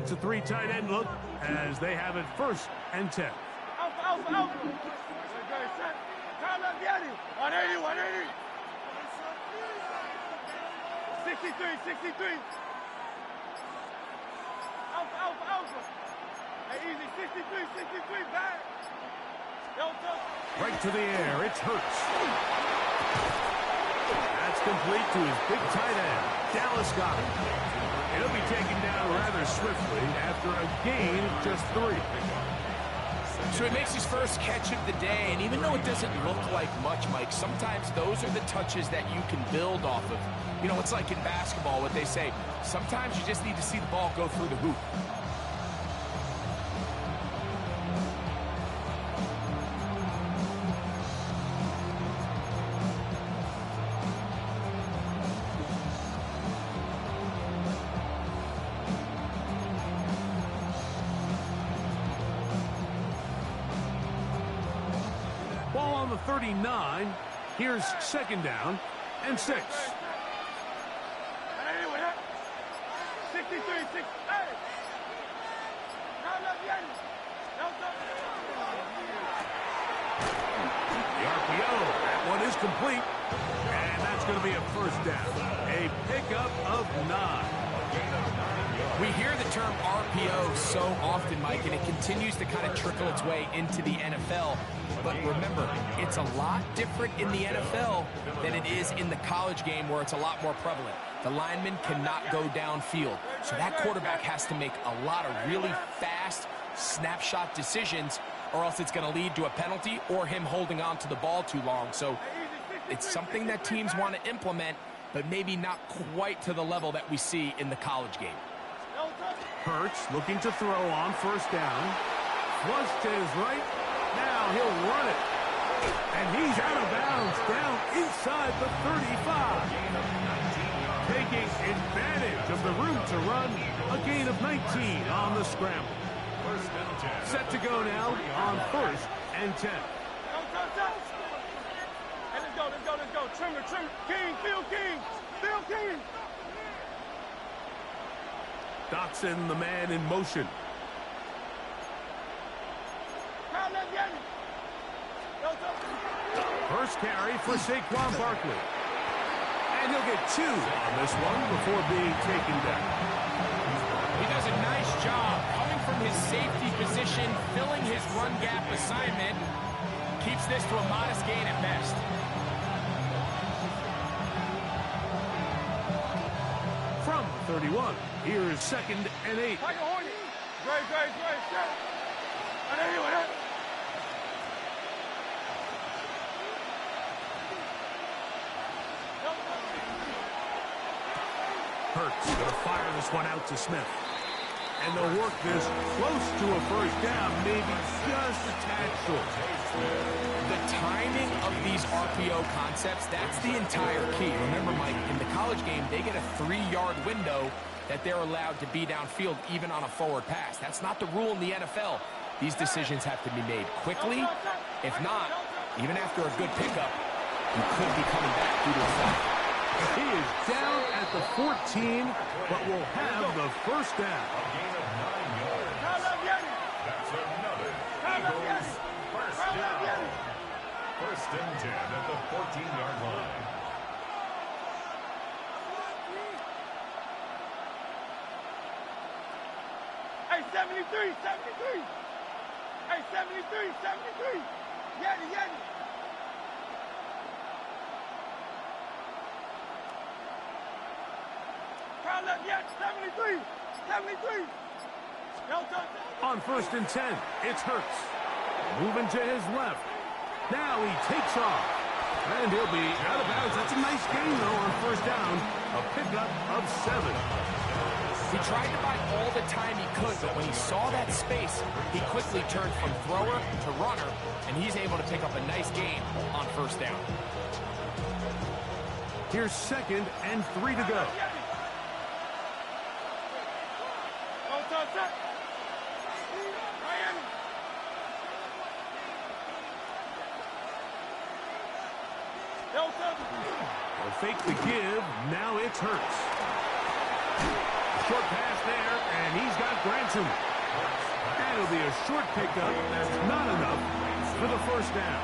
It's a three tight end look as they have it 1st and 10. Alpha. 180. 63. Alpha. Hey, easy. 63, back. Right to the air, it's Hurts. That's complete to his big tight end, Dallas got it. He'll be taken down rather swiftly after a gain of just 3. So he makes his first catch of the day, and even though it doesn't look like much, Mike, sometimes those are the touches that you can build off of. You know, it's like in basketball, what they say, sometimes you just need to see the ball go through the hoop. Ball on the 39. Here's 2nd down and 6. 63. The RPO, that one is complete. And that's going to be a 1st down. A pickup of 9. We hear the term RPO so often, Mike, and it continues to kind of trickle its way into the NFL. But remember, it's a lot different in the NFL than it is in the college game where it's a lot more prevalent. The lineman cannot go downfield, so that quarterback has to make a lot of really fast snapshot decisions, or else it's going to lead to a penalty or him holding on to the ball too long. So it's something that teams want to implement, but maybe not quite to the level that we see in the college game. Hurts looking to throw on 1st down. Flush to his right. Now he'll run it. And he's out of bounds down inside the 35. Taking advantage of the room to run. A gain of 19 on the scramble. Set to go now on 1st and 10. Hey, let's go. Trimmer. Phil King. Dotson, the man in motion. First carry for Saquon Barkley. And he'll get 2 on this one before being taken down. He does a nice job coming from his safety position, filling his run gap assignment. Keeps this to a modest gain at best. From 31, here's 2nd and 8. Great. Hurts going to fire this one out to Smith. And they'll work this close to a 1st down, maybe just a tad short. The timing of these RPO concepts, that's the entire key. Remember, Mike, in the college game, they get a 3-yard window that they're allowed to be downfield even on a forward pass. That's not the rule in the NFL. These decisions have to be made quickly. If not, even after a good pickup, you could be coming back due to a flag. He is down at the 14, but will have the 1st down. That's another Eagles 1st down. 1st and 10 at the 14-yard line. Hey, 73. Hey, 73. Yeti. Crowd left, Yeti. 73. On 1st and 10, it's Hurts. Moving to his left. Now he takes off. And he'll be out of bounds. That's a nice gain, though, on 1st down. A pickup of 7. He tried to buy all the time he could, but when he saw that space, he quickly turned from thrower to runner, and he's able to pick up a nice gain on 1st down. Here's 2nd and 3 to go. They'll fake the give. Now it's Hurts. Short pass there, And he's got Grantham. And it'll be a short pickup. That's not enough for the first down.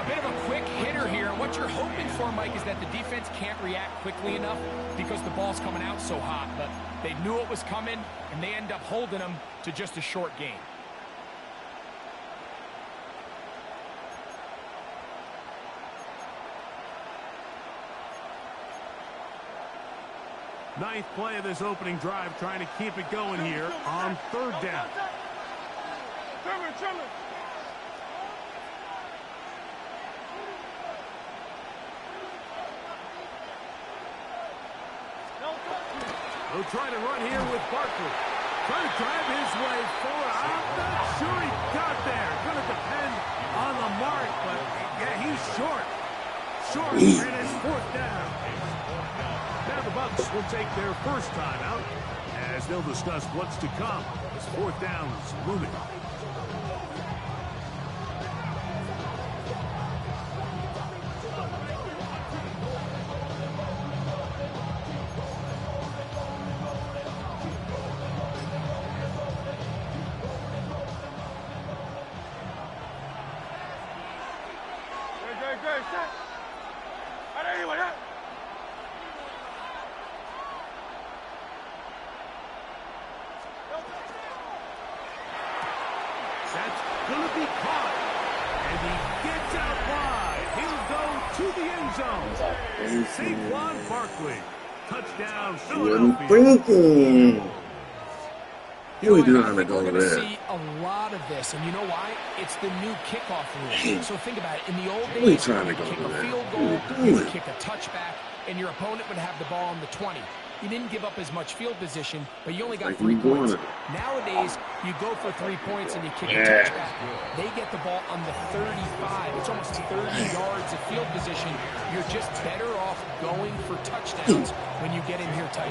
A bit of a quick hitter here. What you're hoping for, Mike, is that the defense can't react quickly enough because the ball's coming out so hot. But they knew it was coming, and they end up holding them to just a short gain. Ninth play of this opening drive, trying to keep it going here on third down. Trimmer. He'll try to run here with Barkley. Trying to drive his way forward. I'm not sure he got there. Going to depend on the mark, but yeah, he's short. And it's fourth down. Now the Bucs will take their first time out as they'll discuss what's to come. This fourth down is looming. Great, set. Anyway, that. That's going to be caught. And he gets out wide. He'll go to the end zone. Saquon Barkley. Touchdown, Philadelphia. We're going to see a lot of this, and you know why? It's the new kickoff rule. So think about it. In the old days, you would kick a field goal, you would kick a touchback, and your opponent would have the ball on the 20. You didn't give up as much field position, but you only got 3 points. Nowadays, you go for 3 points and you kick a touchback. They get the ball on the 35. It's almost 30 yards of field position. You're just better off going for touchdowns when you get in here tight.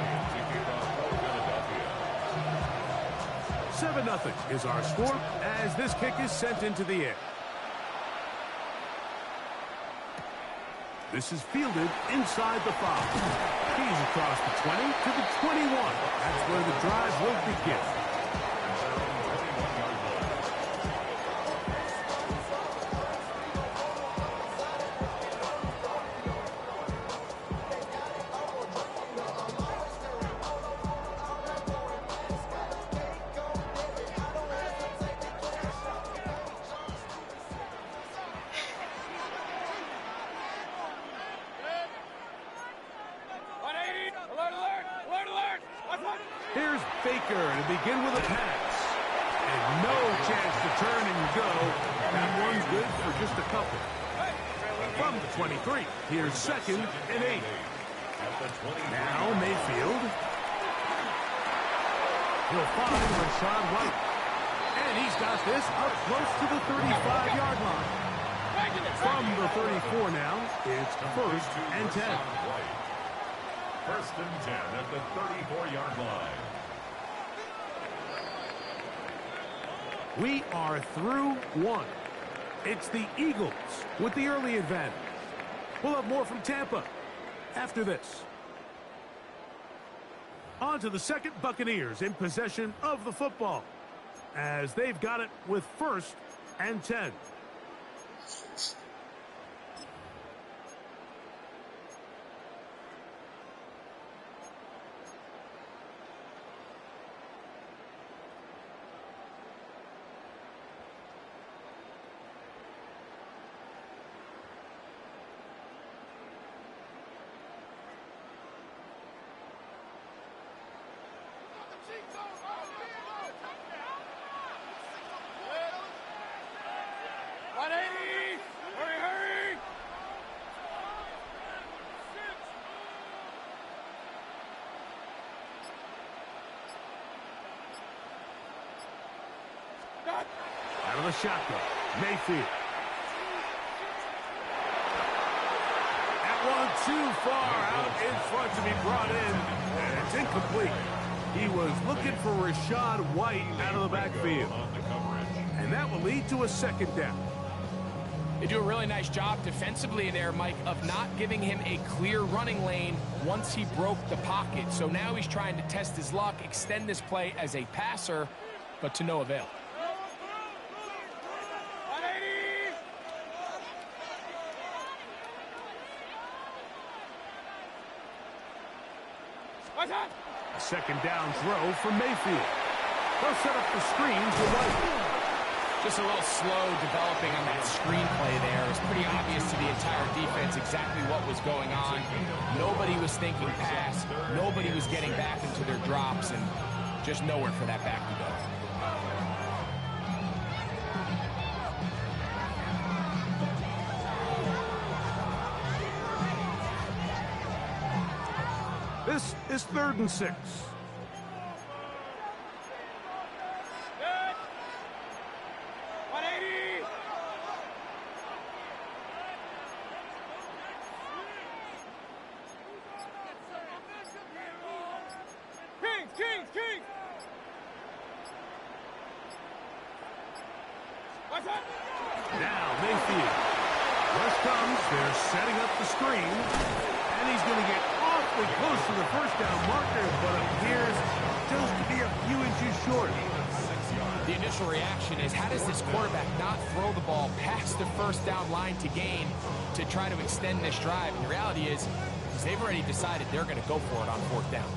7-0 is our score as this kick is sent into the air. This is fielded inside the 5. He's across the 20 to the 21. That's where the drive will begin. Here's Baker to begin with a pass. And no chance to turn and go. That one's good for just a couple. From the 23, here's 2nd and 8. Now Mayfield. He'll find Rachaad White. And he's got this up close to the 35-yard line. From the 34 now, it's 1st and 10. 1st and 10 at the 34-yard line. We are through 1. It's the Eagles with the early advantage. We'll have more from Tampa after this. On to the 2nd Buccaneers in possession of the football as they've got it with 1st and 10. Hurry! Out of the shotgun, Mayfield. That one too far out in front to be brought in, and it's incomplete. He was looking for Rachaad White out of the backfield. And that will lead to a 2nd down. They do a really nice job defensively there, Mike, of not giving him a clear running lane once he broke the pocket. So now he's trying to test his luck, extend this play as a passer, but to no avail. A second down throw from Mayfield. They'll set up the screen for White. Just a little slow developing on that screenplay there. It was pretty obvious to the entire defense exactly what was going on. Nobody was thinking pass. Nobody was getting back into their drops, and just nowhere for that back to go. This is 3rd and 6. Now Mayfield. Rush comes. They're setting up the screen. And he's going to get awfully close to the first down marker, but appears just to be a few inches short. The initial reaction is, how does this quarterback not throw the ball past the first down line to gain to try to extend this drive? And the reality is they've already decided they're going to go for it on 4th down.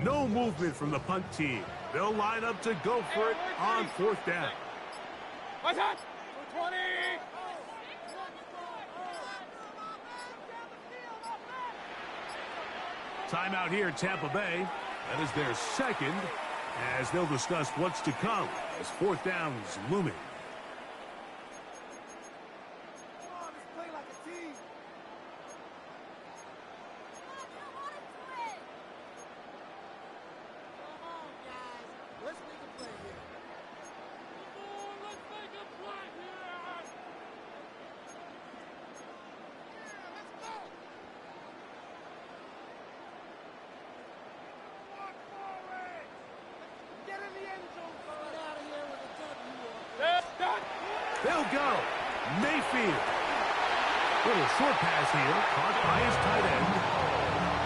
No movement from the punt team. They'll line up to go for it on 4th down. Timeout here, Tampa Bay. That is their second, as they'll discuss what's to come as 4th down is looming. They'll go. Mayfield. Little short pass here, caught by his tight end.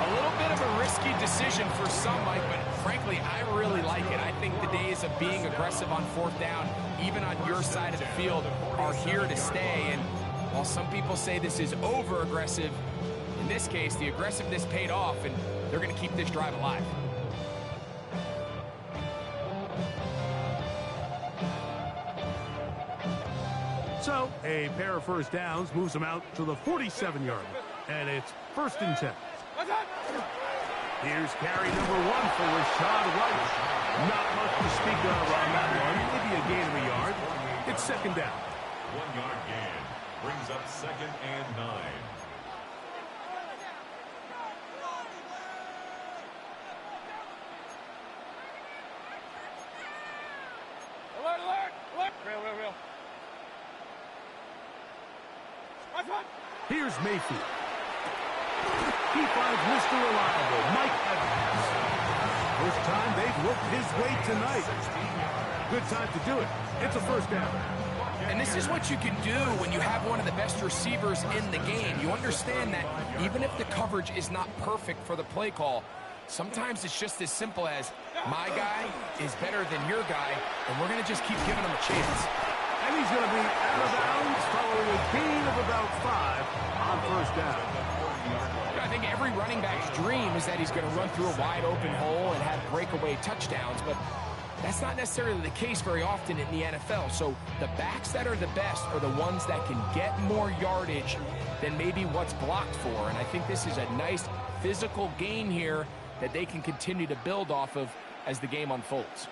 A little bit of a risky decision for some, Mike, but frankly, I really like it. I think the days of being aggressive on 4th down, even on your side of the field, are here to stay. And while some people say this is over-aggressive, in this case, the aggressiveness paid off, and they're going to keep this drive alive. So, a pair of first downs moves them out to the 47-yard line, and it's 1st and 10. Here's carry number 1 for Rashad White. Not much to speak of on that one. Maybe a gain of a yard. It's 2nd down. 1-yard gain brings up 2nd and 9. Here's Mayfield. He finds Mr. Reliable, Mike Evans. First time they've worked his way tonight. Good time to do it. It's a 1st down. And this is what you can do when you have one of the best receivers in the game. You understand that even if the coverage is not perfect for the play call, sometimes it's just as simple as, my guy is better than your guy, and we're going to just keep giving him a chance. And he's going to be out of bounds following a gain of about 5 on 1st down. I think every running back's dream is that he's going to run through a wide open hole and have breakaway touchdowns, but that's not necessarily the case very often in the NFL. So the backs that are the best are the ones that can get more yardage than maybe what's blocked for. And I think this is a nice physical gain here that they can continue to build off of as the game unfolds.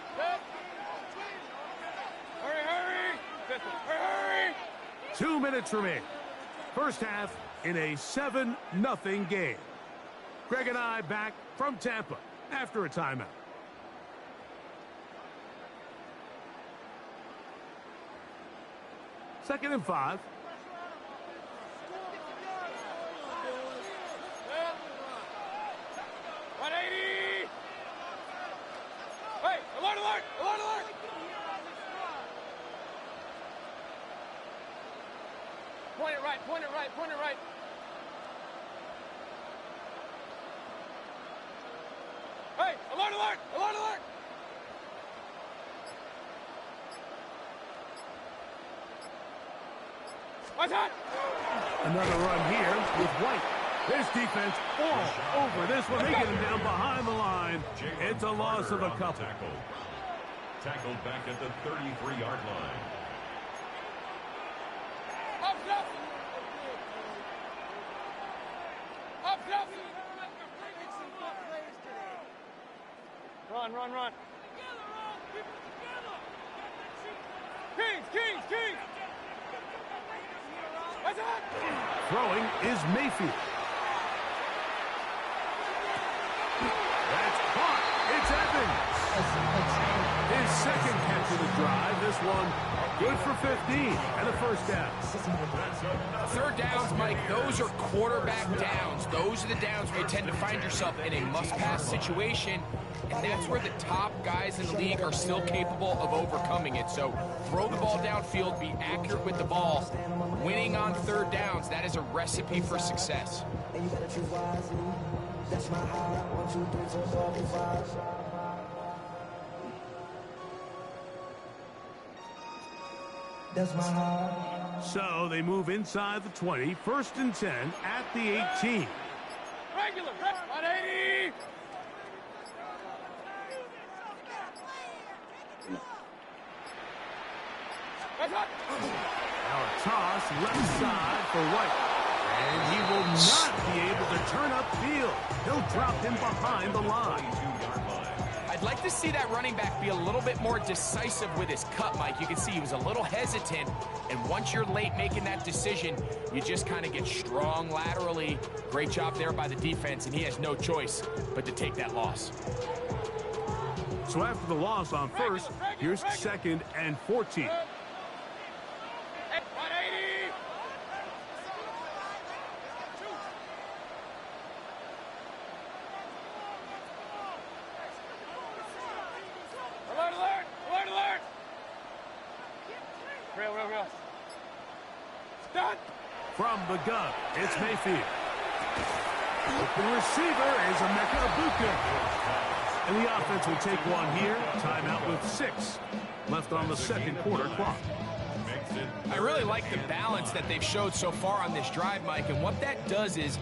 Hurry! 2 minutes remain. First half in a 7-0 game. Greg and I back from Tampa after a timeout. Second and 5. Point it right, point it right, point it right. Hey, alert, alert, alert, alert. What's that? Another run here with White. This defense all over this one. They get him down behind the line. It's a loss of a couple. Tackled back at the 33-yard line. Up, up. Up, up. Run, run, run. Kings, Kings, Kings. What's that? Throwing is Mayfield. That's caught. It's Evans. His second catch of the drive. This one good for 15 and a first down. Third downs, Mike, those are quarterback downs. Those are the downs where you tend to find yourself in a must-pass situation, and that's where the top guys in the league are still capable of overcoming it. So throw the ball downfield, be accurate with the ball. Winning on third downs, that is a recipe for success. So they move inside the 20, first and 10 at the 18. Regular, 180. Now a toss left side for White. And he will not be able to turn upfield. He'll drop him behind the line. I'd like to see that running back be a little bit more decisive with his cut, Mike. You can see he was a little hesitant, and once you're late making that decision, you just kind of get strong laterally. Great job there by the defense, and he has no choice but to take that loss. So after the loss on first, here's second and 14. 180. Alert, alert, alert, alert. Real, real, real. Done. From the gun, it's Mayfield. Open receiver is Emeka Ibuka. And the offense will take one here. Timeout with 6 left on the second quarter clock. I really like the balance that they've showed so far on this drive, Mike, and what that does is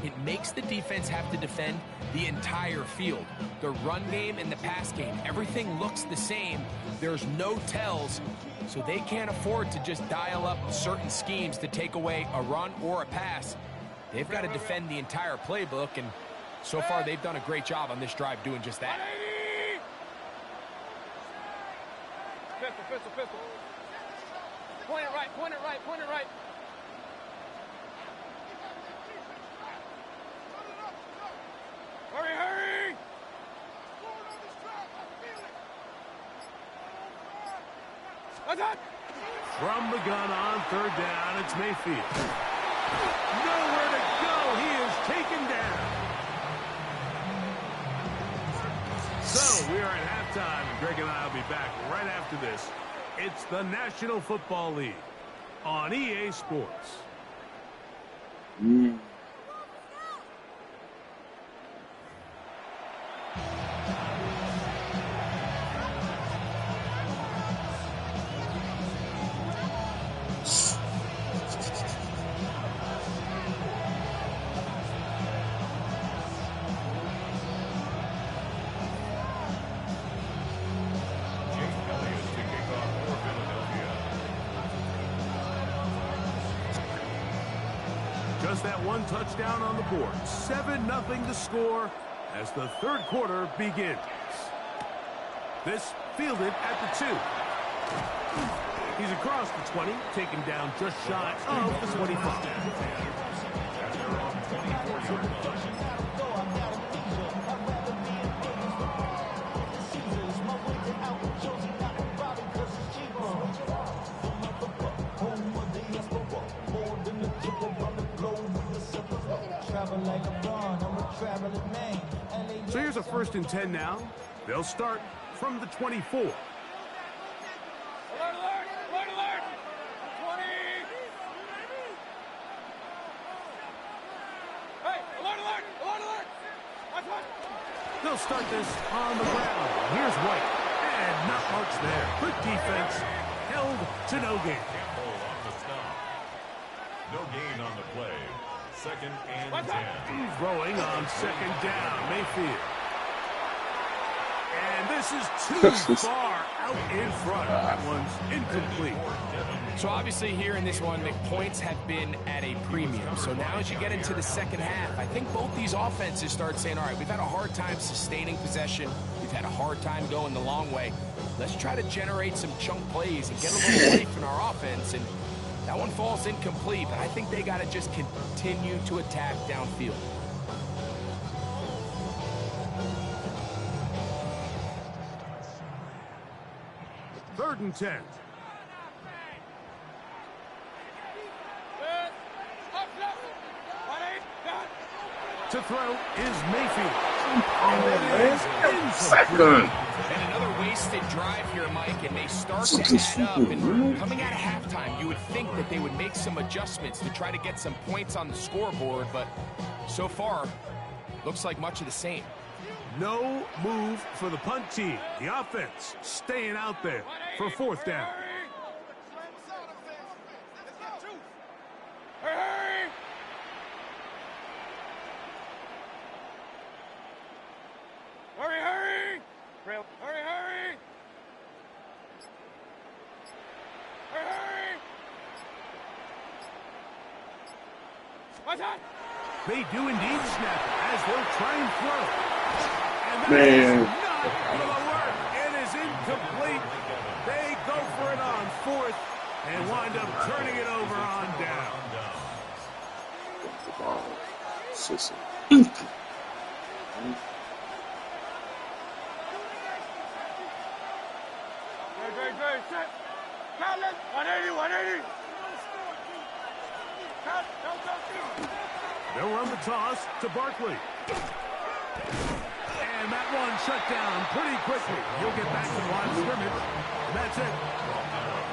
it makes the defense have to defend the entire field. The run game and the pass game, everything looks the same. There's no tells, so they can't afford to just dial up certain schemes to take away a run or a pass. They've got to defend the entire playbook, and so far they've done a great job on this drive doing just that. 180. Pistol, pistol, pistol. Point it right, point it right, point it right. Hurry, hurry! What's that? From the gun on third down, it's Mayfield. Nowhere to go. He is taken down. So we are at halftime, and Greg and I will be back right after this. It's the National Football League on EA Sports. Just that one touchdown on the board. 7-0 to score as the third quarter begins. This fielded at the 2. He's across the 20, taken down just shy of the 25. So here's a 1st and 10 now. They'll start from the 24. Alert, alert, alert, alert! 20! They'll start this on the ground. Here's White. And not much there. Good defense. Held to no gain. Campbell on the stop. No gain on the play. 2nd and 10. Throwing on 2nd down. Mayfield. And this is too far out in front. That one's incomplete. So obviously here in this one, the points have been at a premium. So now as you get into the second half, I think both these offenses start saying, all right, we've had a hard time sustaining possession. We've had a hard time going the long way. Let's try to generate some chunk plays and get a little life in our offense. And that one falls incomplete, but I think they got to just continue to attack downfield. Third and 10. To throw is Mayfield. Second. And another wasted drive here, Mike, and they start to add up. And coming out of halftime, you would think that they would make some adjustments to try to get some points on the scoreboard, but so far, looks like much of the same. No move for the punt team. The offense staying out there for 4th down. They do indeed snap as they'll try and throw. And that is not going to work. It is incomplete. They go for it on 4th and wind up turning it over on down. Great. Set. Collins. 180. They'll run the toss to Barkley. And that one shut down pretty quickly. He'll get back to the line of scrimmage. And that's it.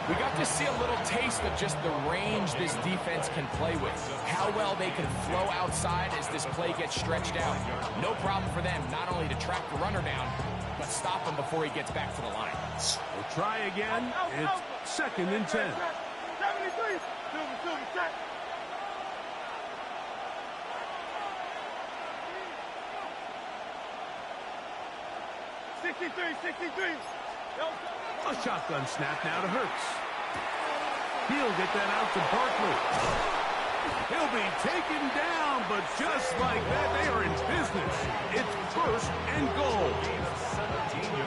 We got to see a little taste of just the range this defense can play with. How well they can flow outside as this play gets stretched out. No problem for them not only to track the runner down, but stop him before he gets back to the line. We'll try again. It's 2nd and 10. 73. Silver, set. A shotgun snap now to Hurts. He'll get that out to Barkley. He'll be taken down, but just like that, they are in business. It's 1st and goal.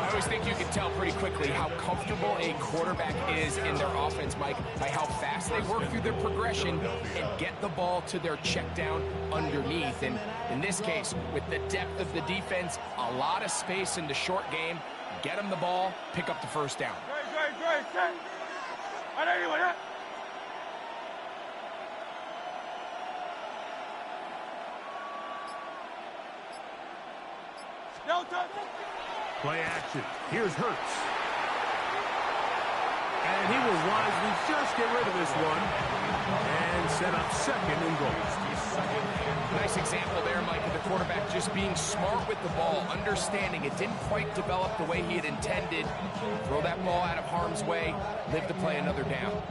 I always think you can tell pretty quickly how comfortable a quarterback is in their offense, Mike, by how fast they work through their progression and get the ball to their check down underneath. And in this case, with the depth of the defense, a lot of space in the short game, get them the ball, pick up the 1st down. Great. Set. 180. Play action. Here's Hurts. And he will wisely just get rid of this one and set up 2nd and goal. Nice example there, Mike, of the quarterback just being smart with the ball, understanding it didn't quite develop the way he had intended. Throw that ball out of harm's way, live to play another down.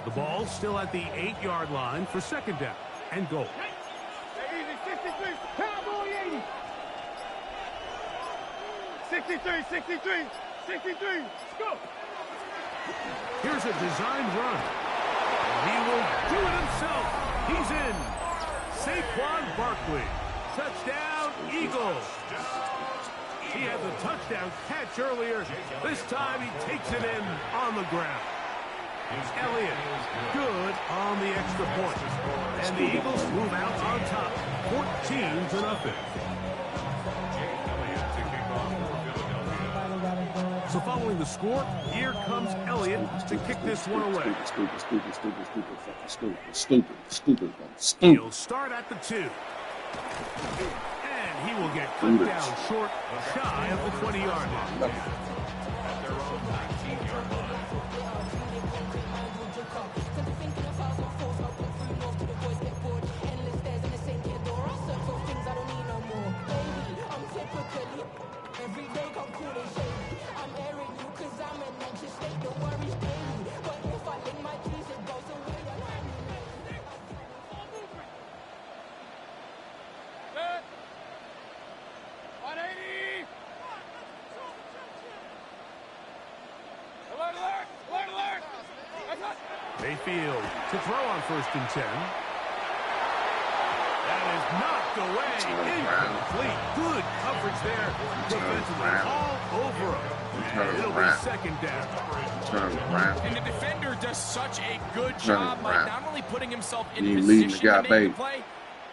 The ball still at the 8-yard line for 2nd down and goal. Easy, 63. Cowboy 80. 63. Go. Here's a designed run. He will do it himself. He's in. Saquon Barkley. Touchdown, Eagles. He had the touchdown catch earlier. This time he takes it in on the ground. Elliott, good on the extra point. And the Eagles move out on top, 14-0. So following the score, here comes Elliott to kick this one away. Stupid. He'll start at the 2. And he will get cut down short, shy of the 20-yard line. At their own 19-yard line. Mayfield to throw on 1st and 10. That is knocked away. Incomplete. Good coverage there. Defensively all over him. And it'll be 2nd down. And the defender does such a good job, Mike, not only putting himself in leading position the guy, to make babe. the play,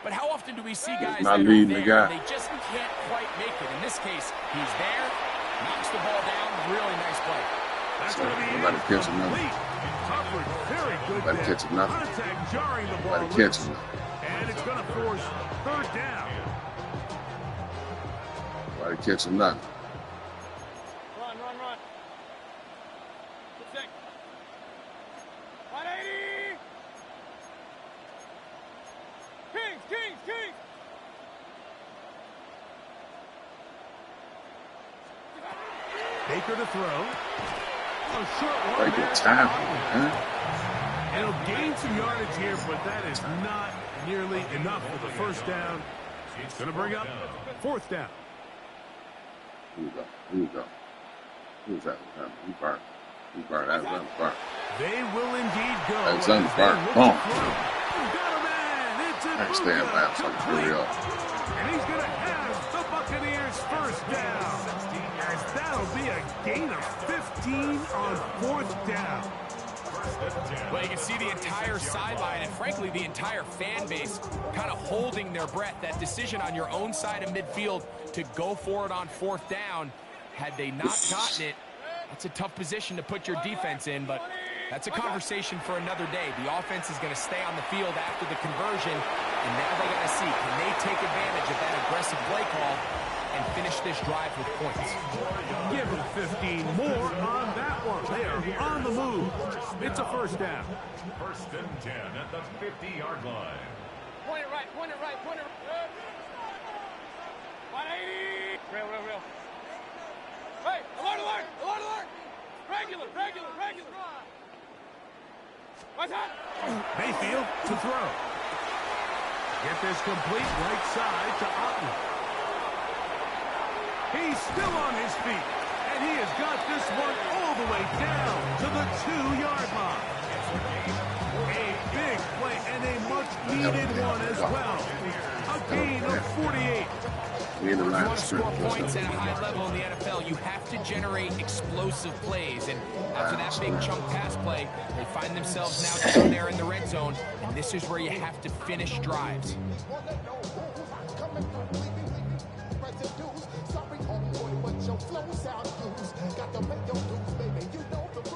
but how often do we see guys Not that are leading the there, guy. they just can't quite make it. In this case, he's there, knocks the ball down, really nice play. That's going to be Nobody catch another. coverage. Very good Nobody there. catch another. Contact jarring the ball Nobody catch loose. him. And it's going to force 3rd down. Nobody catch him nothing. Run, run, run. 6. 180. Kings, Kings, Kings. Baker to throw. A short one Right there. good time, huh? And he'll gain some yardage here, but that is not nearly enough for the 1st down. It's going to bring up 4th down. Here we go. Here we go. Who's that? He burnt. He burnt. Alexander burnt. They will indeed go. Alexander as they burnt. look Boom. to throw. Got a man. It's a Thanks, Dan Labs. Like, hurry up. And he's going to have the Buccaneers 1st down. As that'll be a gain of 15 on 4th down. Well, you can see the entire sideline and, frankly, the entire fan base kind of holding their breath. That decision on your own side of midfield to go for it on 4th down, had they not gotten it, that's a tough position to put your defense in, but that's a conversation for another day. The offense is going to stay on the field after the conversion, and now they got to see, can they take advantage of that aggressive play call and finish this drive with points? Give them 15 more on that one. They are on the move. It's a 1st down. 1st and 10 at the 50-yard line. Point it right, point it right, point it right. 180. Real, real, real. Hey, alert, alert, alert, alert. Regular, regular, regular. What's that? Mayfield to throw. Get this complete right side to Otten. He's still on his feet, and he has got this one all the way down to the 2-yard line. A big play and a much-needed one as well. A gain of 48. We in the If you line want of to score scrimmage. points at a high level in the NFL, you have to generate explosive plays. And after that big chunk pass play, they find themselves now down there in the red zone. And this is where you have to finish drives.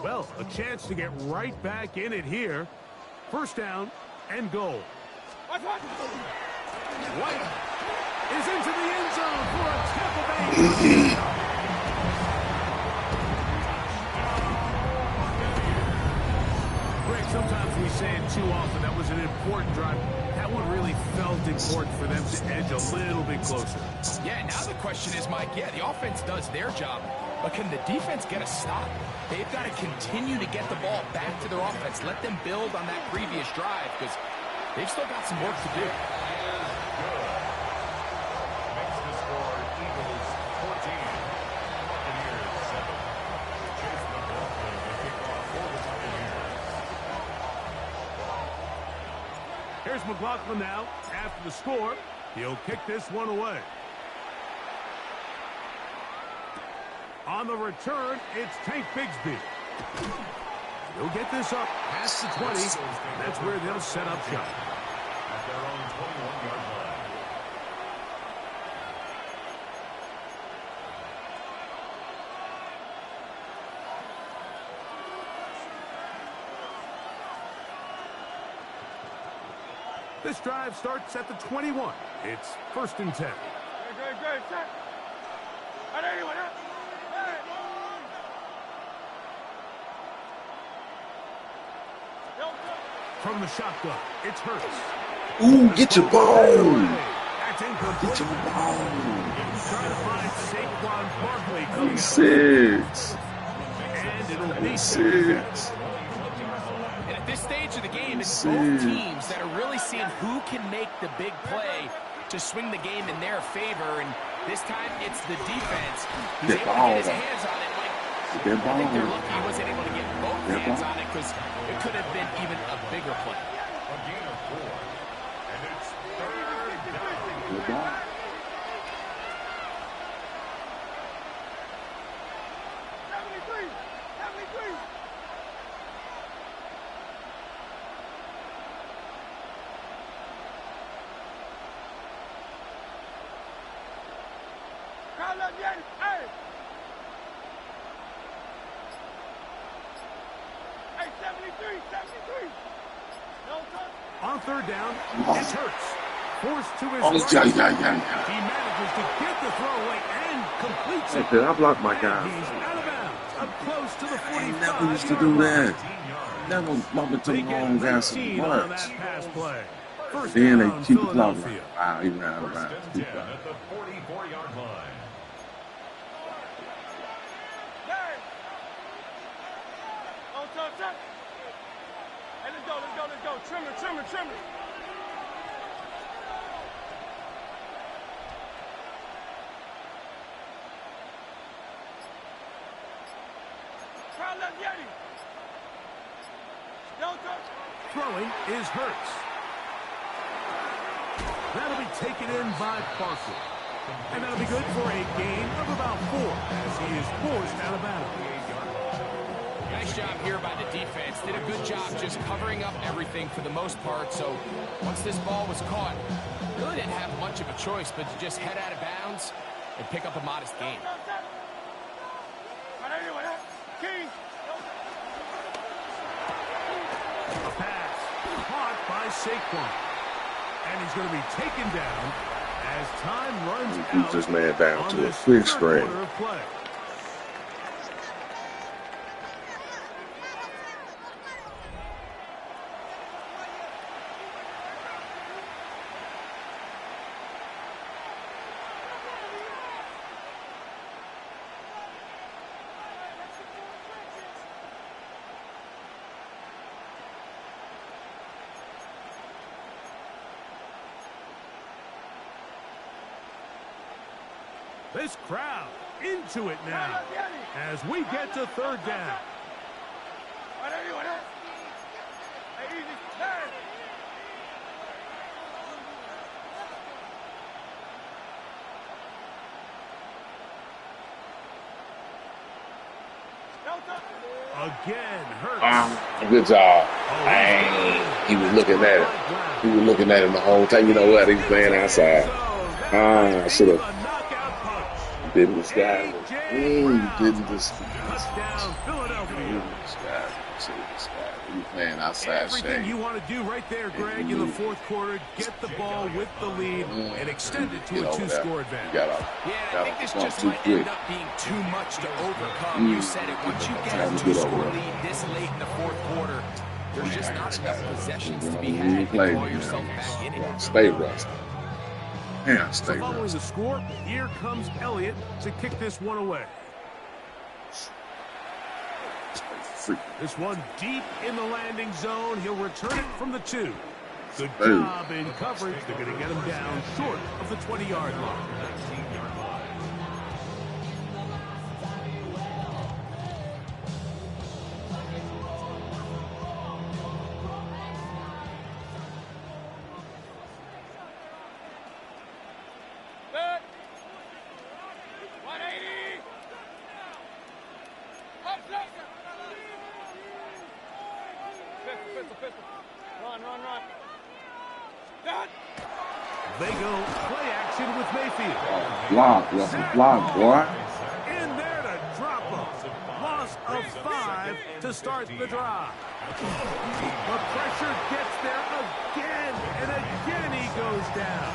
Well, a chance to get right back in it here. 1st down and goal. White is into the end zone for a Tampa Bay. Greg, sometimes we say it too often. That was an important drive. That one really felt important for them to edge a little bit closer. Yeah, now the question is, Mike, yeah, the offense does their job, but can the defense get a stop? They've got to continue to get the ball back to their offense. Let them build on that previous drive because they've still got some work to do. Makes the score Eagles 14, Buccaneers 7. Chase McLaughlin to kick off for the Buccaneers. Here's McLaughlin now. After the score, he'll kick this one away. On the return, it's Tank Bigsby. He'll get this up past the 20. That's where they'll set up shop. At their own 21-yard line. This drive starts at the 21. It's 1st and 10. Great, great, check. I know anyone, huh? From the shotgun, it's Hurts. Ooh, get your ball. That's incomplete. Get your ball. Trying to find Saquon Barkley coming up. 6. And it'll be 6. And at this stage of the game, it's both teams that are really seeing who can make the big play to swing the game in their favor. And this time, it's the defense. He's able to get his hands on it. Like, Get that I think they're ball. lucky he wasn't able to get both hands on it because it could have been even a bigger play. A gain of 4. And it's third down. Get that ball. On third down, it's Hurts. Forced to his Oh, right. yeah. He manages to get the throw away and completes it. Okay, I blocked my guy. And he's out of bounds, up close to the 45. Never used to do that. Never bump into the They wrong get guy so 15 on much. that pass play. First Then down, they keep the clock. Philadelphia. Wow, he ran out of First bounds. and 10 at the 44-yard line. Hey, let's go. Trim it. Throwing is Hurts. That'll be taken in by Parker. And that'll be good for a gain of about 4 as he is forced out of bounds. Nice job here by the defense. Did a good job just covering up everything for the most part. So once this ball was caught, really didn't have much of a choice but to just head out of bounds and pick up a modest gain. A pass caught by Saquon. And he's going to be taken down as time runs He out. keeps this man down on to a this quick third screen. quarter of play. This crowd into it now as we get to third down. Again, Hurts. Good job. He was looking at it. He was looking at him the whole time. You know what? He was playing outside. I should have. Didn't disguise it. Didn't disguise Touchdown, Philadelphia. He playing outside Everything shade. you want to do right there, Greg, in the fourth quarter, get the ball with the lead and extend it to a two-score advantage. Yeah, I think this just might end up being too much to overcome. You said it. Once you get a two-score lead this late in the fourth quarter, there's just not enough possessions to be had to call yourself back in it. Stay rusty. Yeah, So stay following rusty. the score, here comes Elliott to kick this one away. This one deep in the landing zone. He'll return it from the 2. Good job in coverage. They're going to get him down short of the 20-yard line. Good. 180. Up, Pistol. Run. Done. They go play action with Mayfield. Block, Russell, block, boy. In there to drop him. Loss of 5 to start the drive. The pressure gets there again, and again he goes down.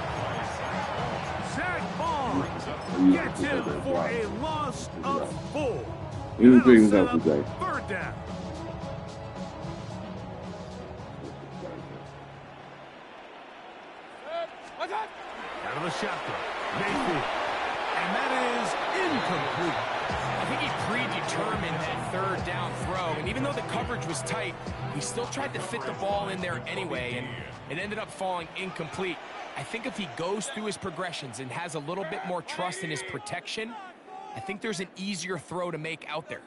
Zach Bond gets him for a loss of 4. Anything's That'll up set today. up third down. Out of the shotgun, Mayfield. And that is incomplete. I think he predetermined that third down throw, and even though the coverage was tight, he still tried to fit the ball in there anyway, and it ended up falling incomplete. I think if he goes through his progressions and has a little bit more trust in his protection, I think there's an easier throw to make out there.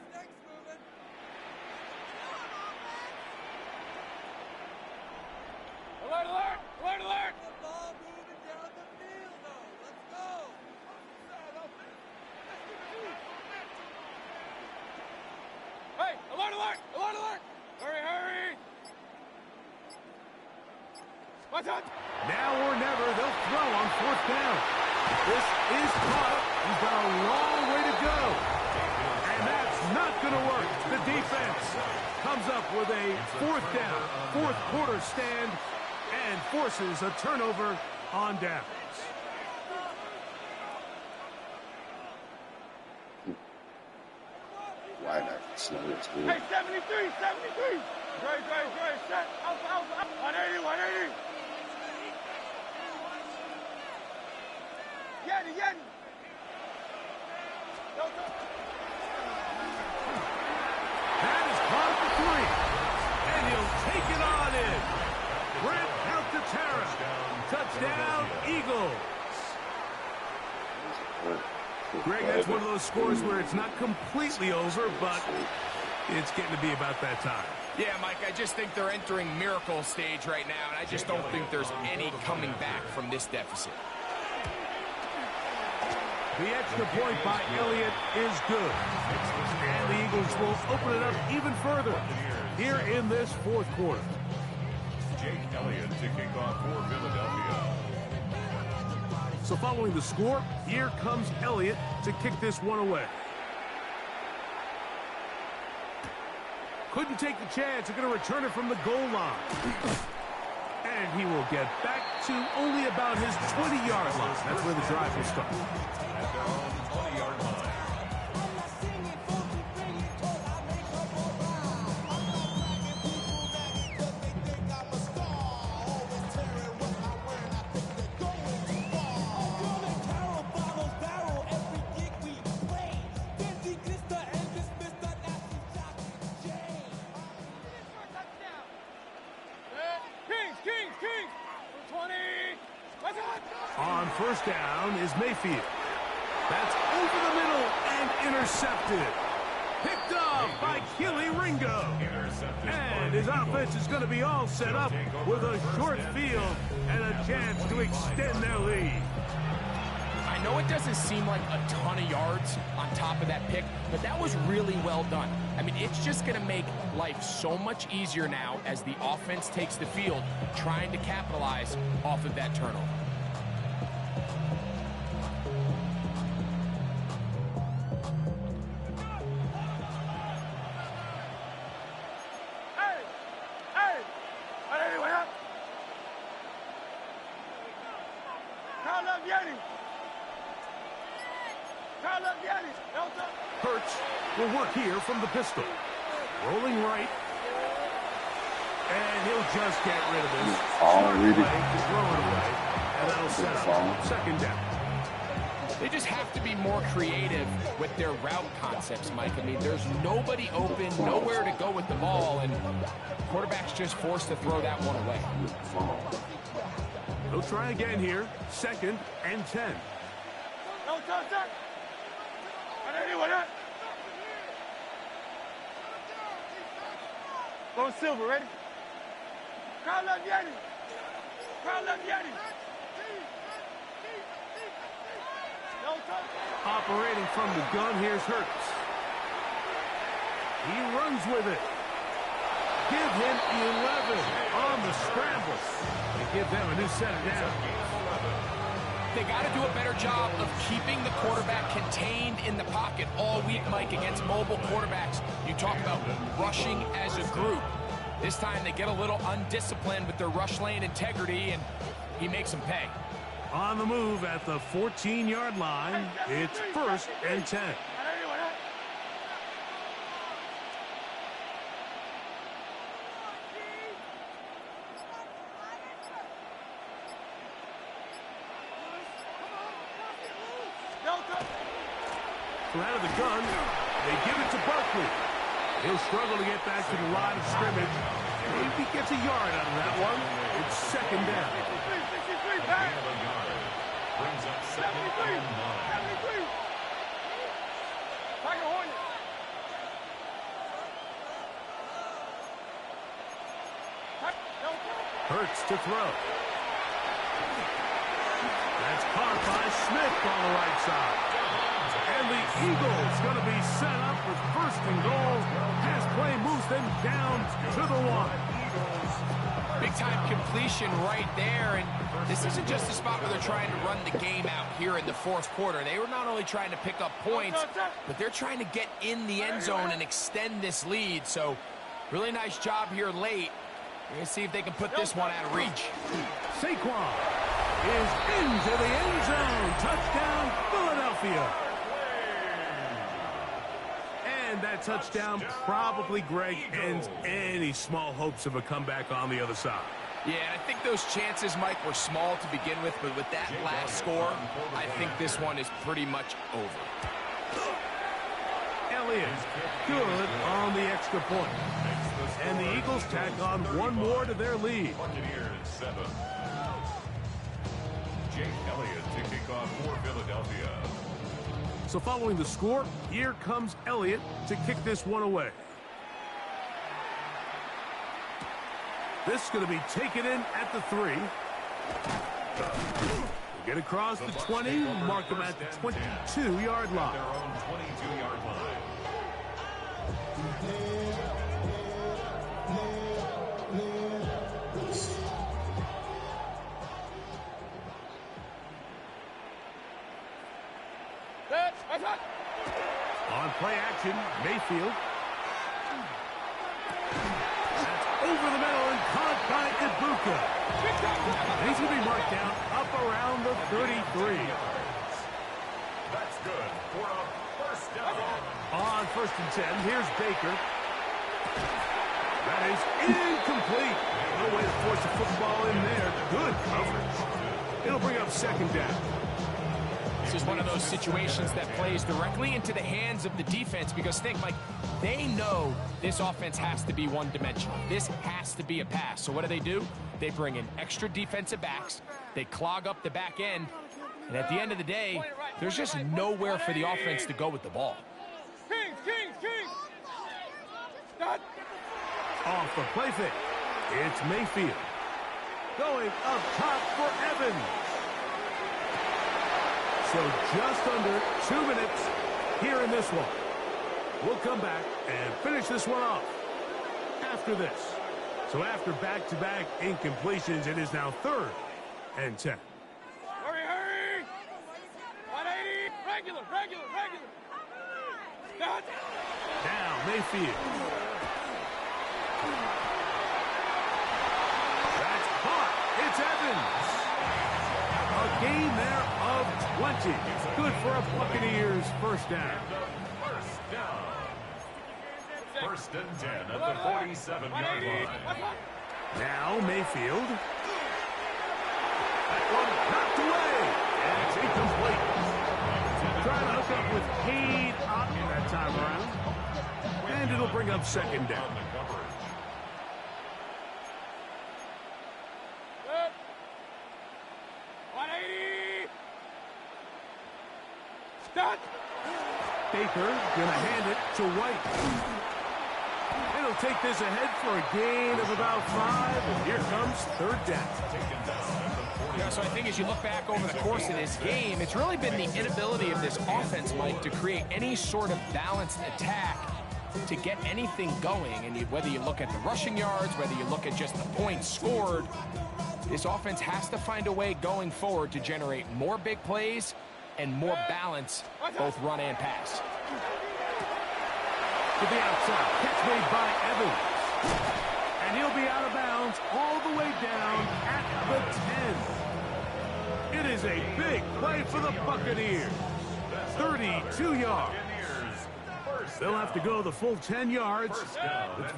Alert, alert! Alert, alert! Hurry, hurry! Watch out! Now or never, they'll throw on 4th down. This is caught. He's got a long way to go. And that's not going to work. The defense comes up with a 4th down, 4th quarter stand, and forces a turnover on downs. Why not slow it? Hey, 73, 73! Dre, set, out, 180, 180! Yeti! That is caught for 3. And he'll take it on in. Brent out to Tara. Touchdown, Eagles. Greg, that's one of those scores where it's not completely over, but it's getting to be about that time. Yeah, Mike, I just think they're entering miracle stage right now, and I just don't think there's any coming back from this deficit. The extra point by Elliott is good. And the Eagles will open it up even further here in this 4th quarter. Jake Elliott to kick off for Philadelphia. So following the score, here comes Elliott to kick this one away. Couldn't take the chance. They're going to return it from the goal line. And he will get back to only about his 20-yard line. That's where the drive will start. At their own 20-yard line. Kings! 20! On 1st down is Mayfield. That's over the middle and intercepted. Picked up by Keely Ringo. And his offense is going to be all set up with a short field and a chance to extend their lead. I know it doesn't seem like a ton of yards on top of that pick, but that was really well done. I mean, it's just going to make life so much easier now as the offense takes the field, trying to capitalize off of that turnover. Hurts will work here from the pistol. Rolling right. And he'll just get rid of this. Already. Throw it away. And that'll set up 2nd down. They just have to be more creative with their route concepts, Mike. I mean, there's nobody open, nowhere to go with the ball, and quarterback's just forced to throw that one away. They'll try again here. 2nd and 10. Going silver, ready? Crowd left Yeti. Crowd left Yeti. Operating from the gun, here's Hurts. He runs with it. Give him 11 on the scramble. They give them a new set of downs. They got to do a better job of keeping the quarterback contained in the pocket all week, Mike, against mobile quarterbacks. You talk about rushing as a group. This time they get a little undisciplined with their rush lane integrity, and he makes them pay. On the move at the 14-yard line, it's 1st and 10. So out of the gun, they give it to Barkley. He'll struggle to get back to the line of scrimmage. Maybe gets a yard out of that one. It's 2nd down. Brings up 2nd and 9. Hurts to throw. That's caught by Smith on the right side. And the Eagles going to be set up with first and goal. Pass play moves them down to the 1. Big-time completion right there, and this isn't just a spot where they're trying to run the game out here in the fourth quarter. They were not only trying to pick up points, but they're trying to get in the end zone and extend this lead. So really nice job here late. We're going to see if they can put this one out of reach. Saquon is into the end zone. Touchdown, Philadelphia. And that touchdown probably, Greg, ends any small hopes of a comeback on the other side. Yeah, and I think those chances, Mike, were small to begin with, but with that last score, I think this one is pretty much over. Elliott, good on the extra point. And the Eagles tack on one more to their lead. Buccaneers 7. Jake Elliott to kick off for Philadelphia. So following the score, here comes Elliott to kick this one away. This is going to be taken in at the 3. Get across the 20, mark them at the 22-yard line. Their own 22-yard line. On play action, Mayfield. That's over the middle and caught by Ibuka. And he's going to be marked down up around the 33. That's good for a first down. On 1st and 10, here's Baker. That is incomplete. No way to force the football in there. Good coverage. It'll bring up 2nd down. This is one of those situations that plays directly into the hands of the defense because think, Mike, they know this offense has to be one-dimensional. This has to be a pass. So what do? They bring in extra defensive backs. They clog up the back end. And at the end of the day, there's just nowhere for the offense to go with the ball. Kings! Done. Off the play fake. It's Mayfield. Going up top for Evans. So just under 2 minutes here in this one. We'll come back and finish this one off after this. So after back-to-back incompletions, it is now 3rd and 10. Hurry! 180! Regular! Done. Now Mayfield. That's caught. It's Evans. A gain there of 20. Good for a Buccaneers first down. First and 10 at the 47-yard line. Now Mayfield. That one knocked away. And it's incomplete. Trying to hook up with Cade Otton that time around. And it'll bring up 2nd down. Good. 180! Done. Baker gonna hand it to White. And he'll take this ahead for a gain of about 5. And here comes 3rd down. Yeah, so I think as you look back over the course of this game, it's really been the inability of this offense, Mike, to create any sort of balanced attack to get anything going. And whether you look at the rushing yards, whether you look at just the points scored, this offense has to find a way going forward to generate more big plays and more balance, both run and pass. To the outside, catch made by Evans. And he'll be out of bounds all the way down at the 10. It is a big play for the Buccaneers. 32 yards. They'll have to go the full 10 yards. It's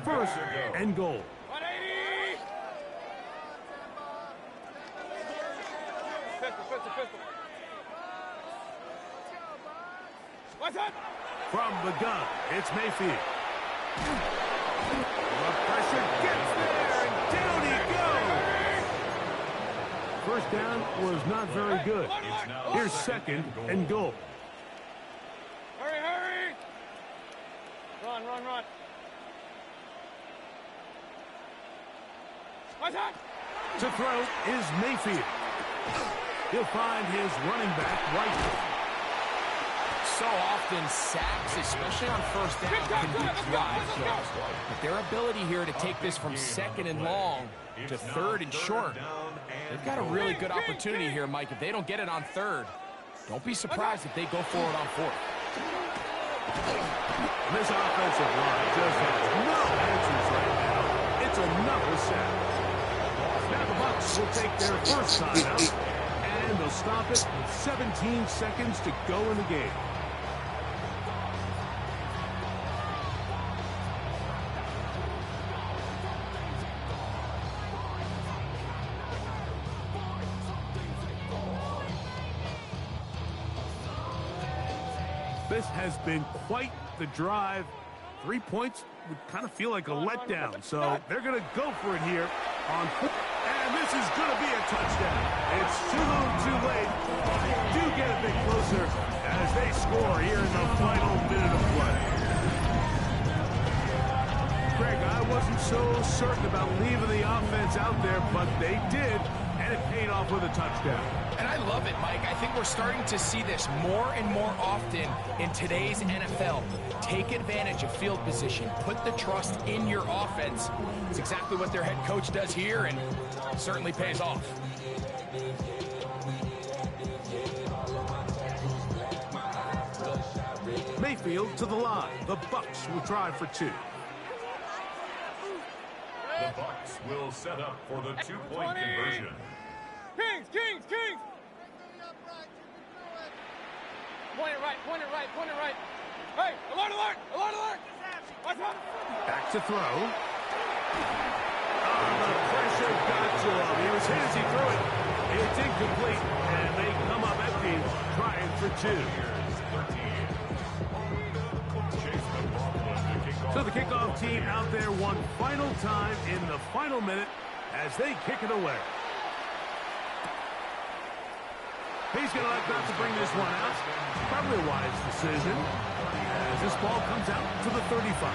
1st and goal. 180! Pistol. What's that? From the gun, it's Mayfield. The pressure gets there, and down he goes. First down was not very good. Here's 2nd and goal. Hurry! Run! What's that? To throw is Mayfield. He'll find his running back, White. So often, sacks, especially on first down, can be drive kills. But their ability here to take this from second and long to third and short, they've got a really good opportunity here, Mike. If they don't get it on third, don't be surprised if they go for it on fourth. This offensive line just has no answers right now. It's another sack. Now the Bucs will take their first timeout, and they'll stop it with 17 seconds to go in the game. This has been quite the drive. 3 points would kind of feel like a letdown, so they're going to go for it here on fourth. And this is going to be a touchdown. It's too little too late. They do get a bit closer as they score here in the final minute of play. Greg, I wasn't so certain about leaving the offense out there, but they did, and it paid off with a touchdown. And I love it, Mike. I think we're starting to see this more and more often in today's NFL. Take advantage of field position. Put the trust in your offense. It's exactly what their head coach does here, and certainly pays off. Mayfield to the line. The Bucs will drive for two. The Bucs will set up for the two-point conversion. Kings, Kings, Kings! Point it right, point it right, point it right. Hey, alert, alert, alert, alert! Watch out! Back to throw. Oh, the pressure got to him. He was hit as he threw it. It's incomplete, and they come up empty, trying for two. So the kickoff team out there one final time in the final minute as they kick it away. He's going to like not to bring this one out. Probably a wise decision as this ball comes out to the 35.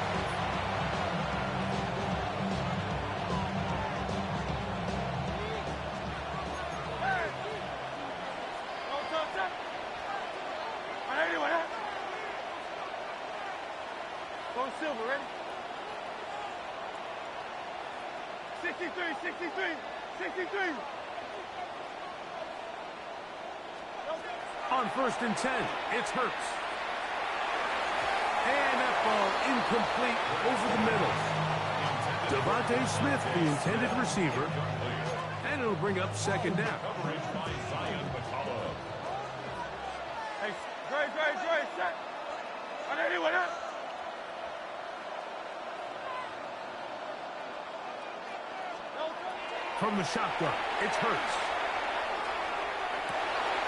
Going silver, ready? 63, 63, 63. On 1st and 10, it's Hurts. And that ball incomplete over the middle. Devontae Smith, the intended receiver. And it'll bring up second down. Hey, Dre, set. On anyone else? From the shotgun, it's Hurts.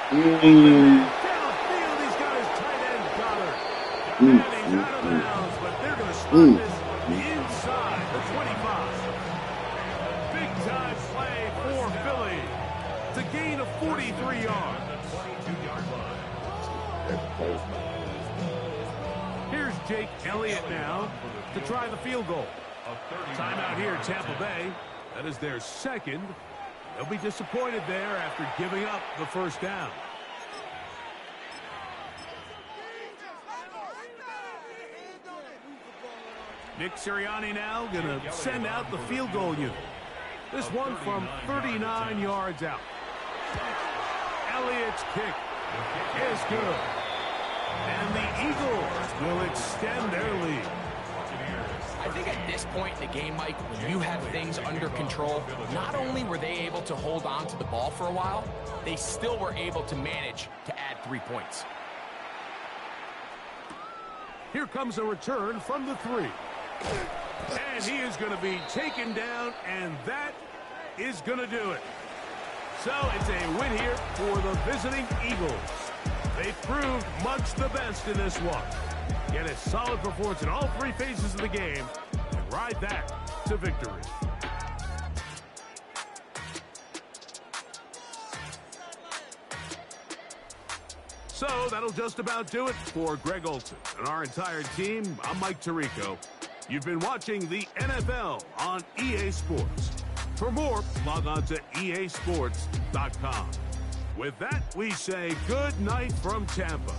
Mm. Downfield, he's got his tight end Goddard. And he's out of bounds, but they're going to start this inside the 25. Big time play for Philly. It's a gain of 43 yards. Here's Jake Elliott now to try the field goal. Timeout here, Tampa Bay. That is their second. They'll be disappointed there after giving up the first down. Nick Sirianni now going to send out the field goal unit. This one from 39 yards out. Elliott's kick is good. And the Eagles will extend their lead. I think at this point in the game, Mike, when you have things under control, not only were they able to hold on to the ball for a while, they still were able to manage to add 3 points. Here comes a return from the 3. And he is going to be taken down, and that is going to do it. So it's a win here for the visiting Eagles. They proved much the best in this one. Get a solid performance in all 3 phases of the game and ride that to victory. So that'll just about do it for Greg Olson and our entire team. I'm Mike Tirico. You've been watching the NFL on EA Sports. For more, log on to easports.com. With that, we say good night from Tampa.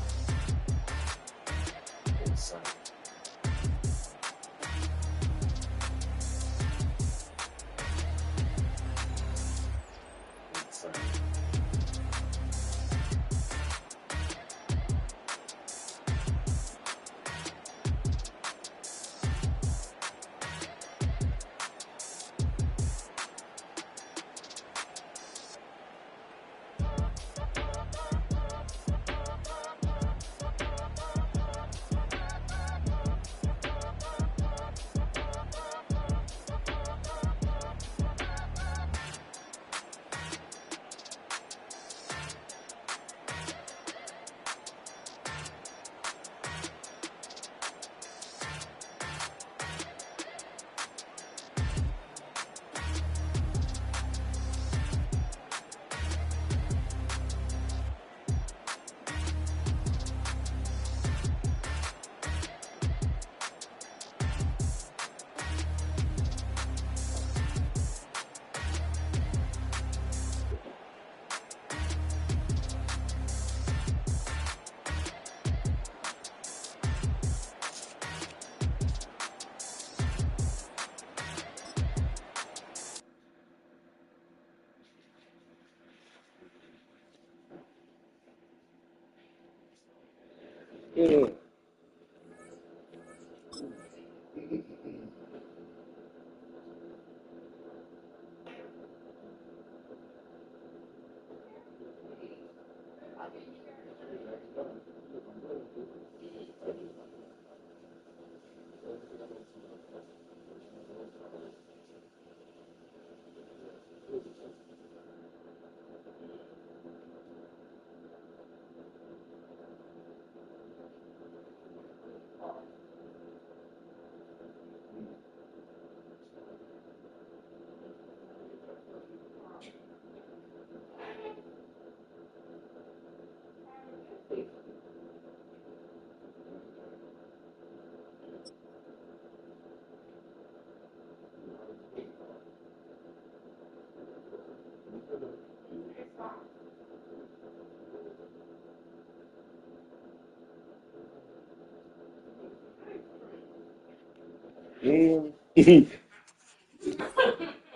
Yeah.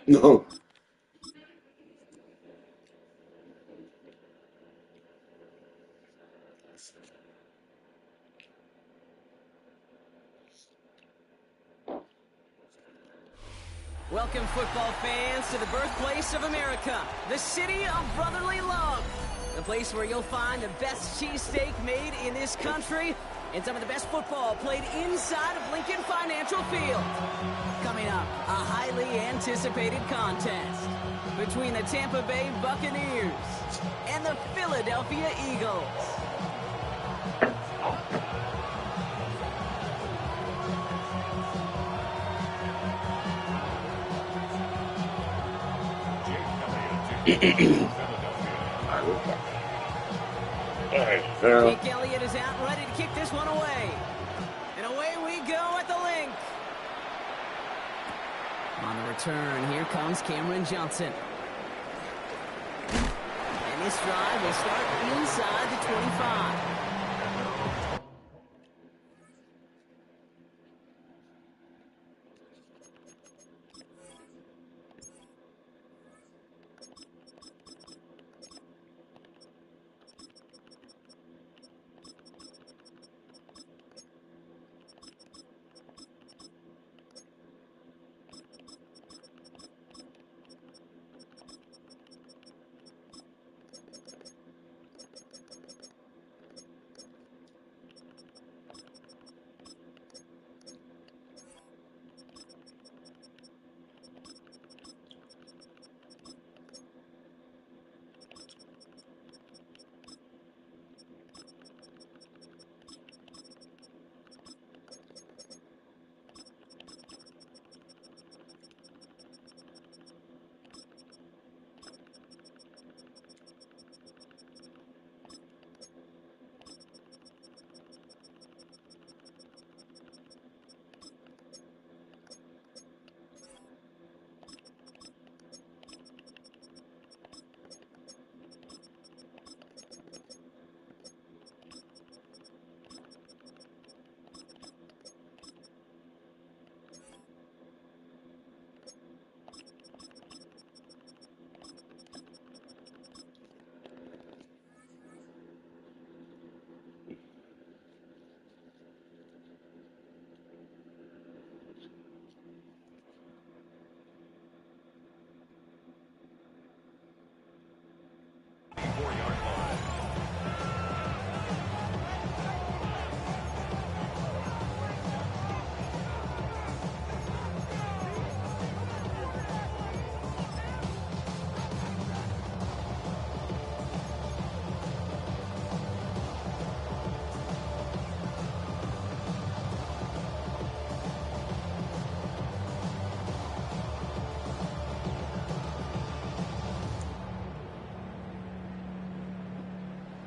No. Welcome, football fans, to the birthplace of America, the city of brotherly love. The place where you'll find the best cheesesteak made in this country and some of the best football played inside of Lincoln Financial Field. Coming up, a highly anticipated contest between the Tampa Bay Buccaneers and the Philadelphia Eagles. Jake Elliott is out ready to kick this one away. And away we go at the link. On the return, here comes Cameron Johnson. And this drive will start inside the 25.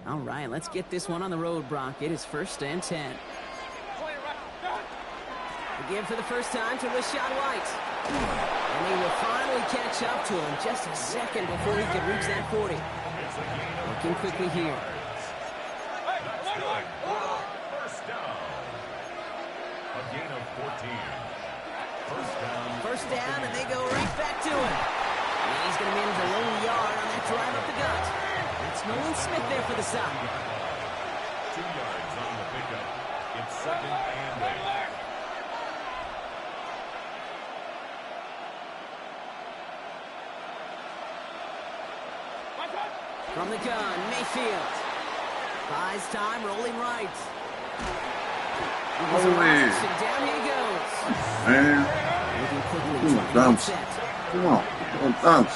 All right, let's get this one on the road, Brock. It is 1st and 10. Again for the first time to Rashad White. And he will finally catch up to him just a second before he can reach that 40. Looking quickly here. First down. A gain of 14. First down, and they go right back to him. And he's going to manage a lone yard on that drive up the gut. It's Nolan Smith there for the side. 2 yards on the pickup. It's 2nd and 8. From the gun, Mayfield. Buys time, rolling right. Holy. Down he goes. Man. Looking quickly, Come on, trying to Dums. get set. Come on. Come on, Dums.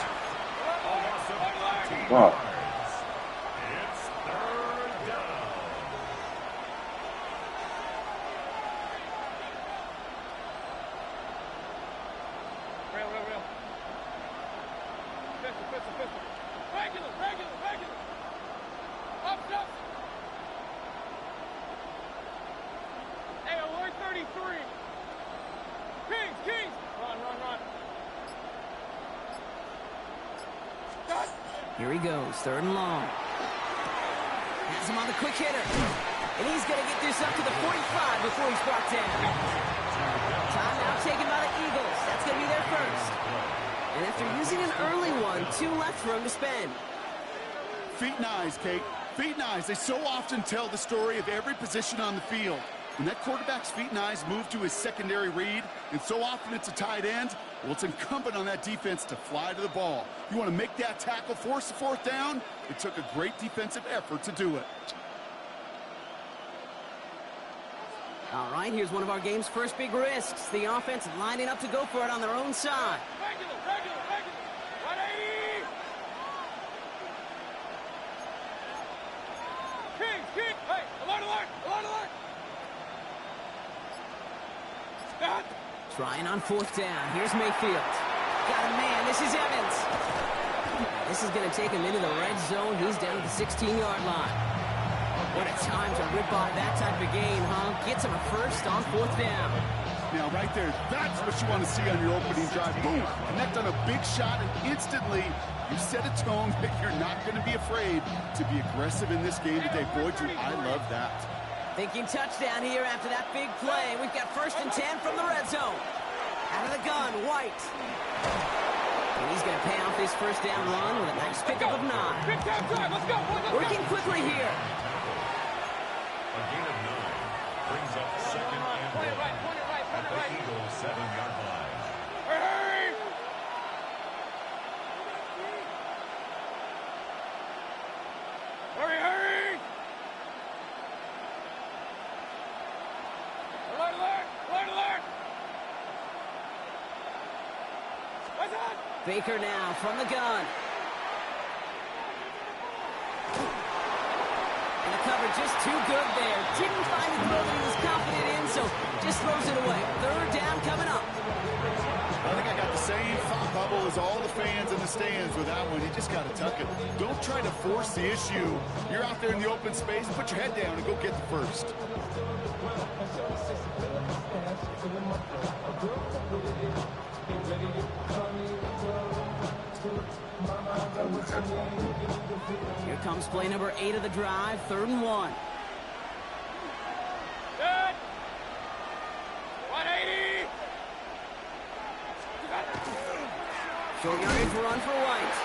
Wow. It's 3rd down. Real. Pistol. Regular. Up. Hey, alert 33. Kings. Run. Cut. Here he goes, 3rd and long. Has him on the quick hitter. And he's going to get this up to the 45 before he's brought down. Timeout taken by the Eagles. That's going to be their first. And after using an early one, 2 left for him to spend. Feet and eyes, Kate. Feet and eyes. They so often tell the story of every position on the field. When that quarterback's feet and eyes move to his secondary read, and so often it's a tight end, well, it's incumbent on that defense to fly to the ball. You want to make that tackle, force the 4th down? It took a great defensive effort to do it. All right, here's one of our game's first big risks. The offense lining up to go for it on their own side. Regular. 180. King. Hey, alert. Cut. Trying on 4th down. Here's Mayfield. Got a man. This is Evans. This is going to take him into the red zone. He's down at the 16-yard line. What a time to rip off that type of gain, huh? Gets him a first on 4th down. Now, right there, that's what you want to see on your opening drive. Boom! Connect on a big shot, and instantly you set a tone that you're not going to be afraid to be aggressive in this game today. Boy, do I love that. Thinking touchdown here after that big play. We've got 1st and 10 from the red zone. Out of the gun, White. And he's going to pay off this 1st down run with a nice pickup of 9. Big time drive. Let's go. Working quickly here. A gain of 9 brings up 2nd and 1 at the Eagles' 7-yard line. Hurry! Alert! What's that? Baker now from the gun. And the cover just too good there. Didn't find the throw that he was confident in, so just throws it away. 3rd down coming up. I think I got the same thought bubble as all the fans in the stands with that one. You just got to tuck it. Don't try to force the issue. You're out there in the open space. Put your head down and go get the first. Here comes play number 8 of the drive, 3rd and 1. Good. 180. Short yardage run for White.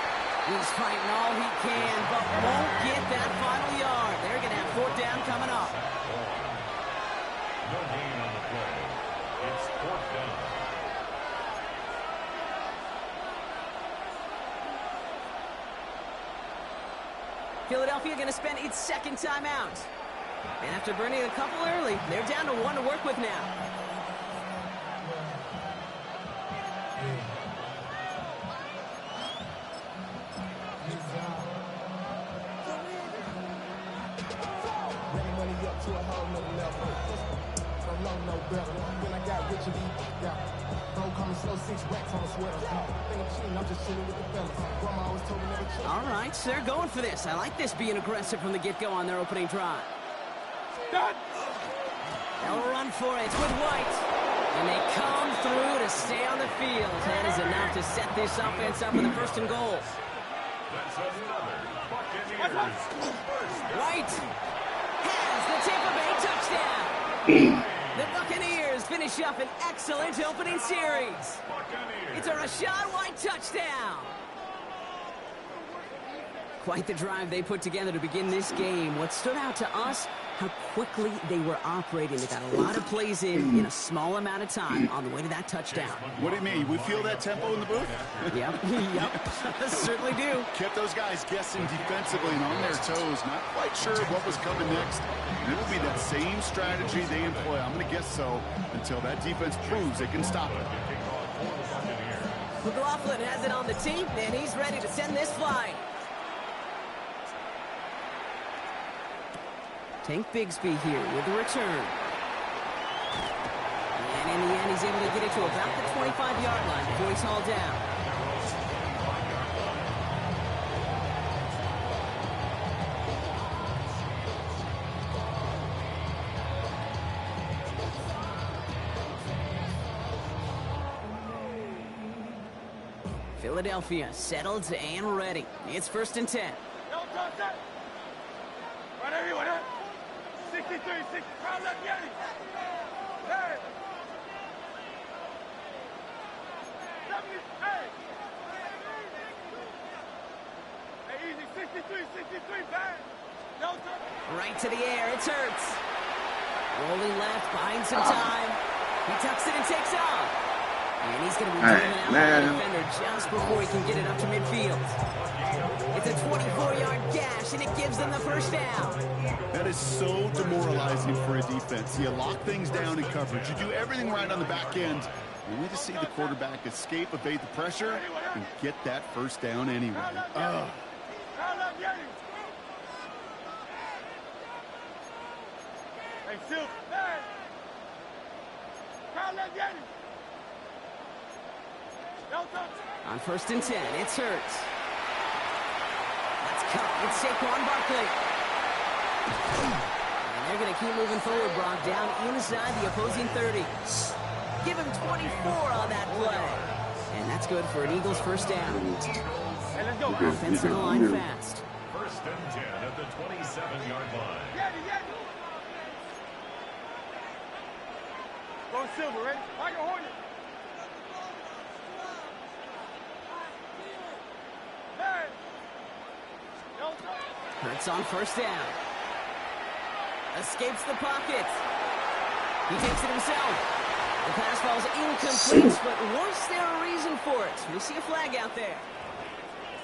He's fighting all he can, but won't get that final yard. They're going to have 4th down coming up. No gain on the play. It's 4th down. Philadelphia going to spend its 2nd timeout. And after burning a couple early, they're down to 1 to work with now. All right, so they're going for this. I like this being aggressive from the get-go on their opening drive. Done. They'll run for it with White. And they come through to stay on the field. That is enough to set this offense up with a 1st and goal. That's another Buccaneers first down. White has the Tampa Bay touchdown. The Buccaneers finish up an excellent opening series. Buccaneers. It's a Rachaad White touchdown. Quite the drive they put together to begin this game. What stood out to us, how quickly they were operating. They got a lot of plays in a small amount of time on the way to that touchdown. What do you mean? We feel that tempo in the booth? Yep, certainly do. Kept those guys guessing defensively and on their toes. Not quite sure what was coming next. And it will be that same strategy they employ. I'm going to guess so until that defense proves they can stop it. McLaughlin has it on the tee, and he's ready to send this flying. Tank Bigsby here with the return. And in the end, he's able to get it to about the 25-yard line before he's hauled down. Philadelphia settled and ready. It's 1st and 10. Right everyone, 63, 60, crowd left, Yanni. Hey. 70, hey. Hey, easy, 63, bang. Delta. Right to the air, it's Hurts. Rolling left, buying some time. He tucks it and takes off. And he's going to be driven out by the defender just before he can get it up to midfield. It's a 24-yard gash, and it gives them the first down. That is so demoralizing for a defense. You lock things down in coverage. You do everything right on the back end. Only to see the quarterback escape, evade the pressure, and get that first down anyway. Hey, Silk. Hey. Crowd left, Yanni. On 1st and 10, it's Hurts. Let's go. It's Saquon Barkley. And they're going to keep moving forward, Brock, down inside the opposing 30. Give him 24 on that play. And that's good for an Eagles first down. Hey, let's go. Offensive line fast. 1st and 10 at the 27-yard line. Yanni. Go Silver, ready? Tiger Hornet. Hurts on 1st down. Escapes the pocket. He takes it himself. The pass falls incomplete, but was there a reason for it? We see a flag out there.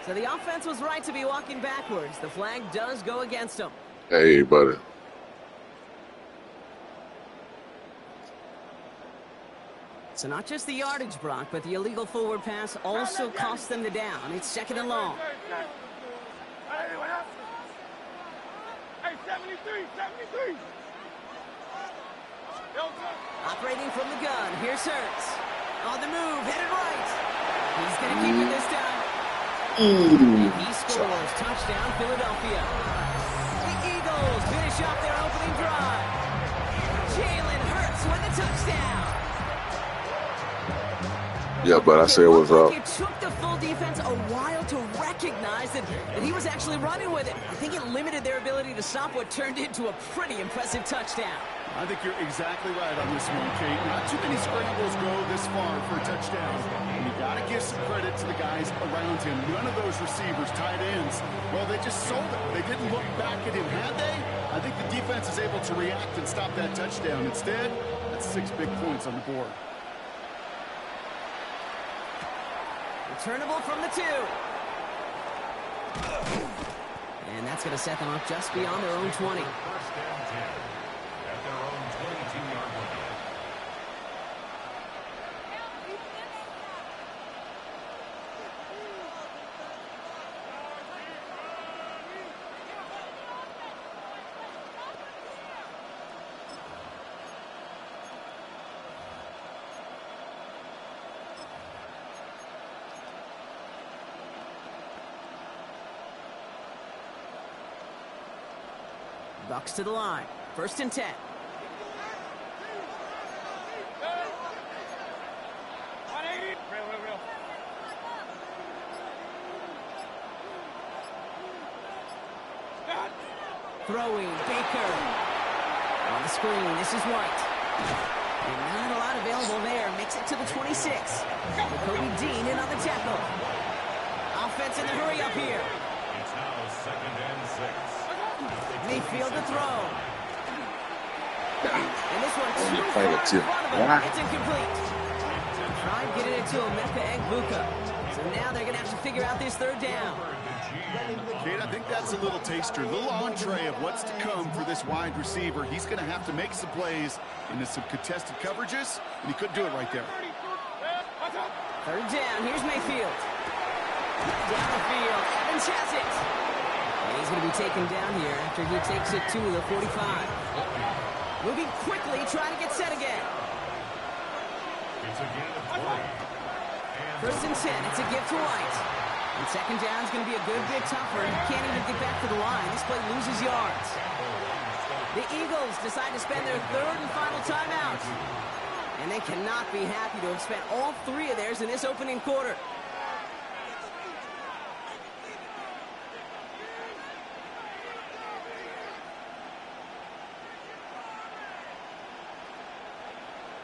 So the offense was right to be walking backwards. The flag does go against them. Hey, buddy. So not just the yardage, Brock, but the illegal forward pass also cost them the down. It's 2nd and long. Hey, 73. Operating from the gun, here's Hurts. On the move, headed right. He's going to keep it this time. And he scores. Touchdown, Philadelphia. The Eagles finish off their opening drive. Jalen Hurts with the touchdown. Yeah, but I said what's up. It took the full defense a while to recognize that he was actually running with it. I think it limited their ability to stop what turned into a pretty impressive touchdown. I think you're exactly right on this one, Kate. Not too many scrambles go this far for a touchdown. And you got to give some credit to the guys around him. None of those receivers, tight ends, well, they just sold it. They didn't look back at him, had they? I think the defense is able to react and stop that touchdown. Instead, that's 6 big points on the board. Returnable from the 2. And that's going to set them up just beyond their own 20. 1st and 10 at their own 22-yard line. Bucks to the line. 1st and 10. Throwing, Baker. On the screen, this is White. And not a lot available there. Makes it to the 26. Kobe Dean in on the tackle. Offense in the hurry up here. It's now second and 6. Mayfield to throw. And this one too Fight far it in too. front of him. It's incomplete. Tried getting it to Emeka Egbuka. So now they're going to have to figure out this third down. Kate, I think that's a little taster, a little entree of what's to come for this wide receiver. He's going to have to make some plays into some contested coverages, and he couldn't do it right there. Third down. Here's Mayfield. Down the field. Evans has it. And he's going to be taken down here after he takes it to the 45. Moving quickly, trying to get set again. It's a gain of 3. First and 10. It's a gift to White. And second down is going to be a good bit tougher. He can't even get back to the line. This play loses yards. The Eagles decide to spend their third and final timeout. And they cannot be happy to have spent all 3 of theirs in this opening quarter.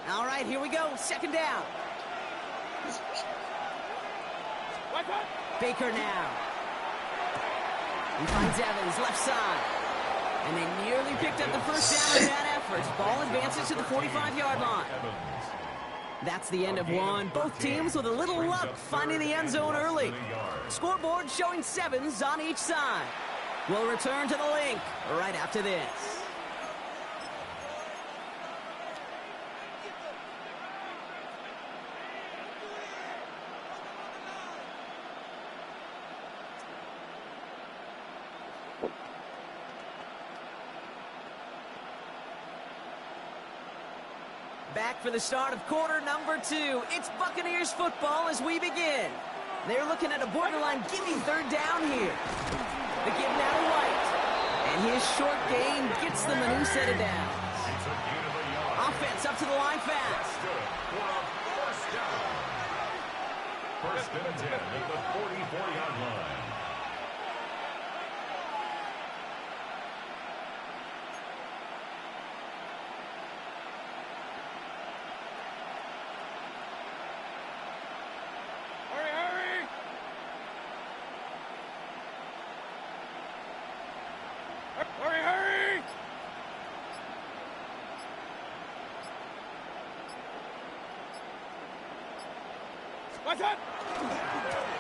All right, here we go. Second down. Baker now. He finds Evans, left side. And they nearly picked up the first down in that effort. Ball advances to the 45-yard line. That's the end of one. Both teams with a little luck finding the end zone early. Scoreboard showing 7s on each side. We'll return to the link right after this. Back for the start of quarter number 2. It's Buccaneers football as we begin. They're looking at a borderline gimme third down here. The give now to White. And his short gain gets them a new set of downs. Offense up to the line fast. First and 10 at the 44-yard line.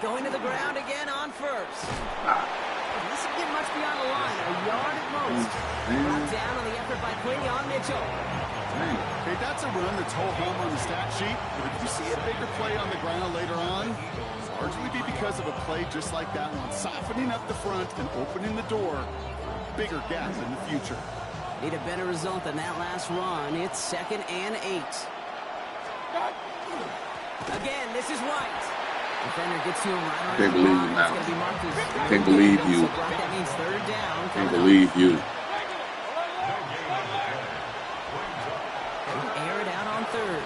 Going to the ground again on first. This will get much beyond the line, a yard at most. Brought down on the effort by Quinion Mitchell. Hey, that's a run that's ho-hum on the stat sheet, but if you see a bigger play on the ground later on, it's largely be because of a play just like that one, softening up the front and opening the door. Bigger gap in the future. Need a better result than that last run. It's 2nd and 8. Again, this is White. Defender gets to him right on. Can't believe you now. It's going to be marked as Can't believe you. That means third down. Can't believe you. Air it out on third.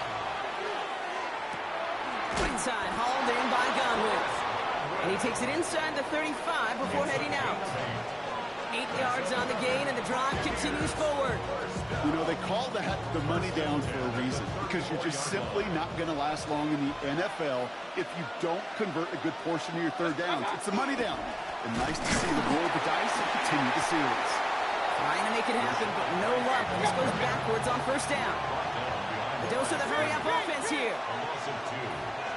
Right side, hauled in by Godwin. And he takes it inside the 35 before heading out. 8 yards on the gain, and the drive continues forward. You know, they call that the money down for a reason, because you're just simply not going to last long in the NFL if you don't convert a good portion of your third downs. It's the money down. And nice to see them roll the dice and continue the series. Trying to make it happen, but no luck. This goes backwards on first down. The dose of the hurry-up offense here. A loss of 2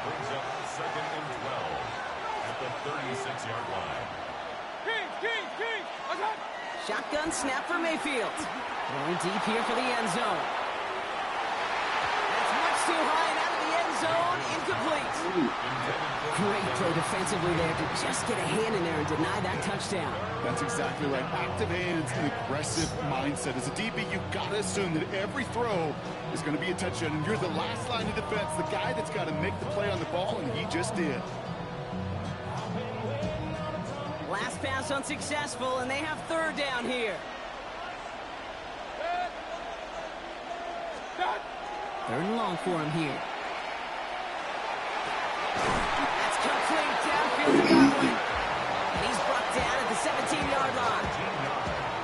brings up 2nd and 12 at the 36-yard line. Shotgun snap for Mayfield. Going deep here for the end zone. That's much too high and out of the end zone. Incomplete. Great play defensively there to just get a hand in there and deny that touchdown. That's exactly right. Active hands and aggressive mindset. As a DB, you've got to assume that every throw is going to be a touchdown. And you're the last line of defense, the guy that's got to make the play on the ball, and he just did. Last pass unsuccessful, and they have third down here. Third and long for him here. That's complete downfield to Godwin. And he's brought down at the 17-yard line.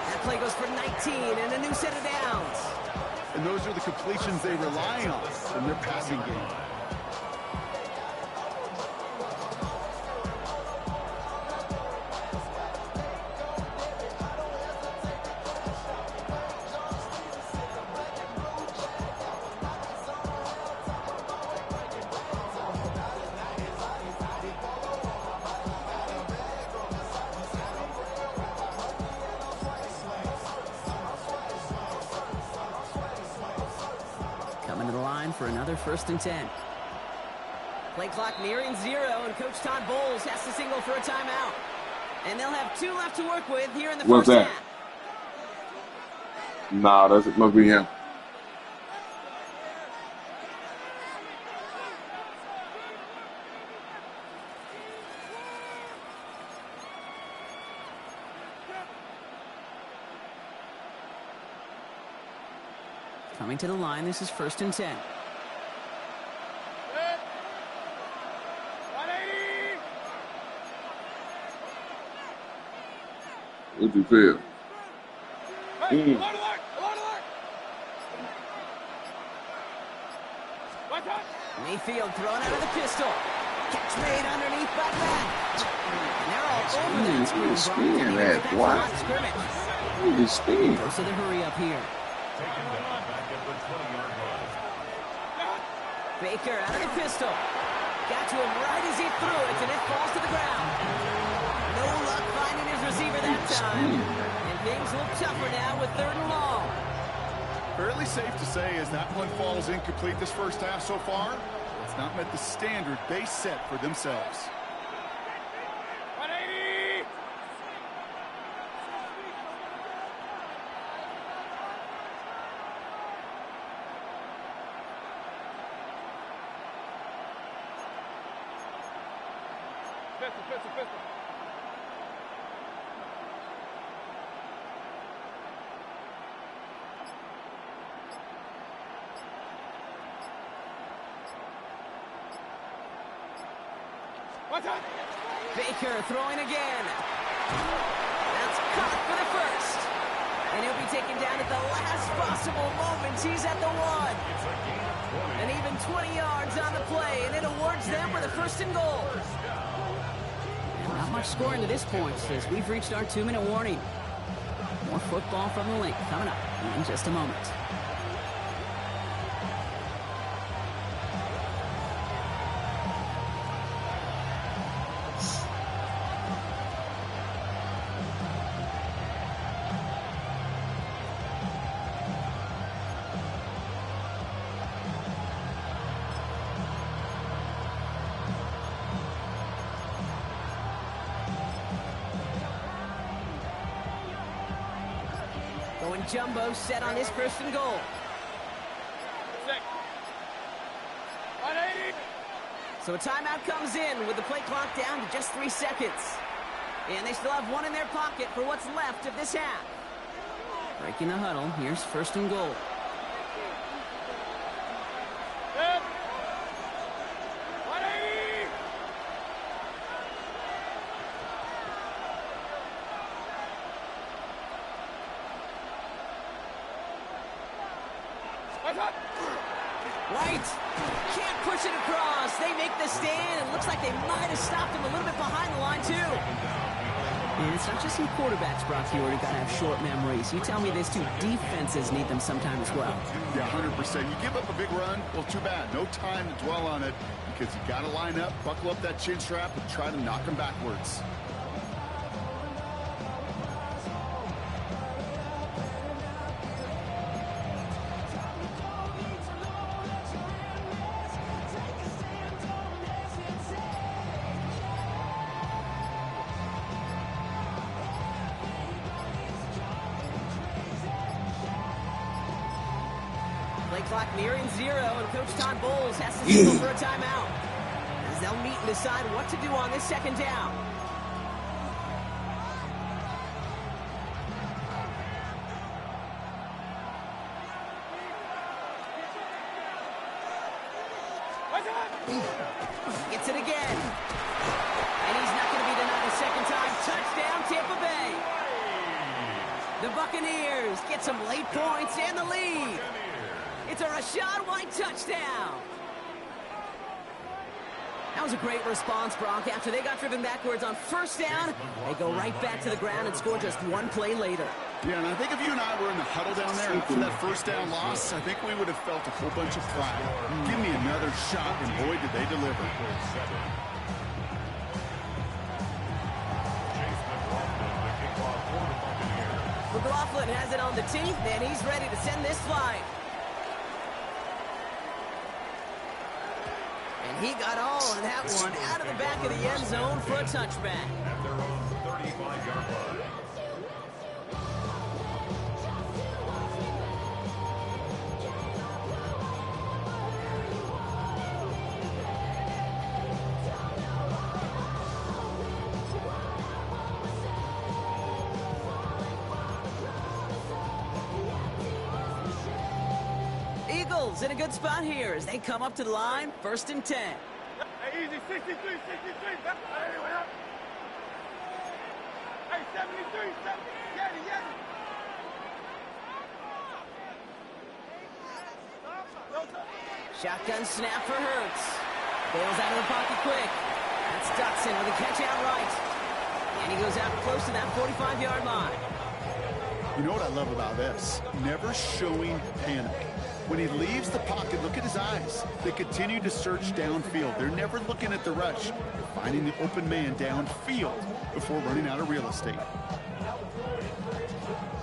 That play goes for 19 and a new set of downs. And those are the completions they rely on in their passing game. another 1st and 10. Play clock nearing 0, and Coach Todd Bowles has to signal for a timeout. And they'll have 2 left to work with here in the What's first that? half. Nah, it must be him. Coming to the line, this is 1st and 10. 180! What'd you feel? Hey, alert, alert! Alert, alert! One touch! Mayfield thrown out of the pistol. Catch made underneath by Matt. And they're all over that screen. Spin that, what? Holy spin. Goes to the hurry up here. Taken down back at the 20-yard line. Baker out of the pistol. Got to him right as he threw it, and it falls to the ground. No luck finding his receiver that time. And things look tougher now with 3rd and long. Fairly safe to say as that one falls incomplete this first half so far, it's not met the standard they set for themselves. 180! Pistol, pistol, pistol. One touch! Baker throwing again. That's caught for the 1st. And he'll be taken down at the last possible moment. He's at the 1. And even 20 yards on the play, and it awards them with a 1st and goal. Not much scoring to this point, as we've reached our 2-minute warning. More football from the link coming up in just a moment. Going jumbo set on his 1st and goal. 6. 180! So a timeout comes in with the play clock down to just 3 seconds. And they still have 1 in their pocket for what's left of this half. Breaking the huddle, here's 1st and goal. 10. 180! One touch! White can't push it across. They make the stand. It looks like they might have stopped him a little bit behind the line, too. And it's not just some quarterbacks, Brock, you already got to have short memories. You tell me these 2 defenses need them sometime as well. Yeah, 100%. You give up a big run, well, too bad. No time to dwell on it because you got to line up, buckle up that chin strap, and try to knock them backwards. Play clock nearing 0, and Coach Todd Bowles has to signal for a timeout. As they'll meet and decide what to do on this 2nd down. One touch! Gets it again. And he's not going to be denied a 2nd time. Touchdown, Tampa Bay. The Buccaneers get some late points and the lead. It's a Rachaad White touchdown. That was a great response, Brock. After they got driven backwards on 1st down, they go right back to the ground and score just 1 play later. Yeah, and I think if you and I were in the huddle down there after that 1st down loss, I think we would have felt a whole bunch of pride. Give me another shot, and boy, did they deliver. McLaughlin has it on the tee, and he's ready to send this flight. He got all of that one out of the back of the end zone for a touchback. At their own 35-yard line. Eagles in a good spot here as they come up to the line, 1st and 10. Hey, easy, 63, 63. Hey, 73, 70. Get it. Shotgun snap for Hurts. Bails out of the pocket quick. That's Dotson with a catch out right. And he goes out close to that 45-yard line. You know what I love about this? Never showing panic. When he leaves the pocket, look at his eyes. They continue to search downfield. They're never looking at the rush. They're finding the open man downfield before running out of real estate.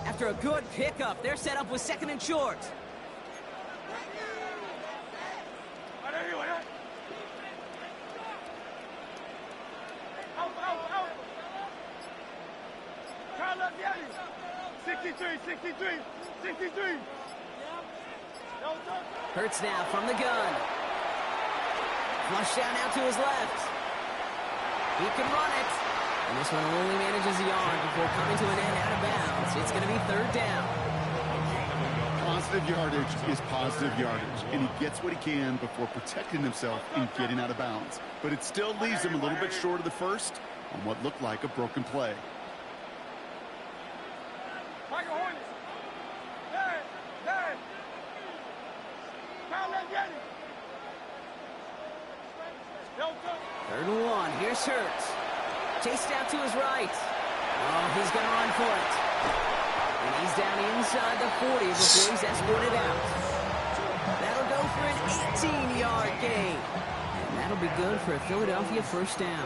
After a good pickup, they're set up with 2nd and short. Out. 63. Hurts now from the gun. Flush down out to his left. He can run it. And this one only manages a yard before coming to an end out of bounds. It's going to be 3rd down. Positive yardage is positive yardage, and he gets what he can before protecting himself and getting out of bounds. But it still leaves him a little bit short of the first on what looked like a broken play. Third and 1. Here's Hurts. Chased out to his right. Oh, he's going to run for it. And he's down inside the 40 before he's escorted out. That'll go for an 18-yard gain. And that'll be good for a Philadelphia 1st down.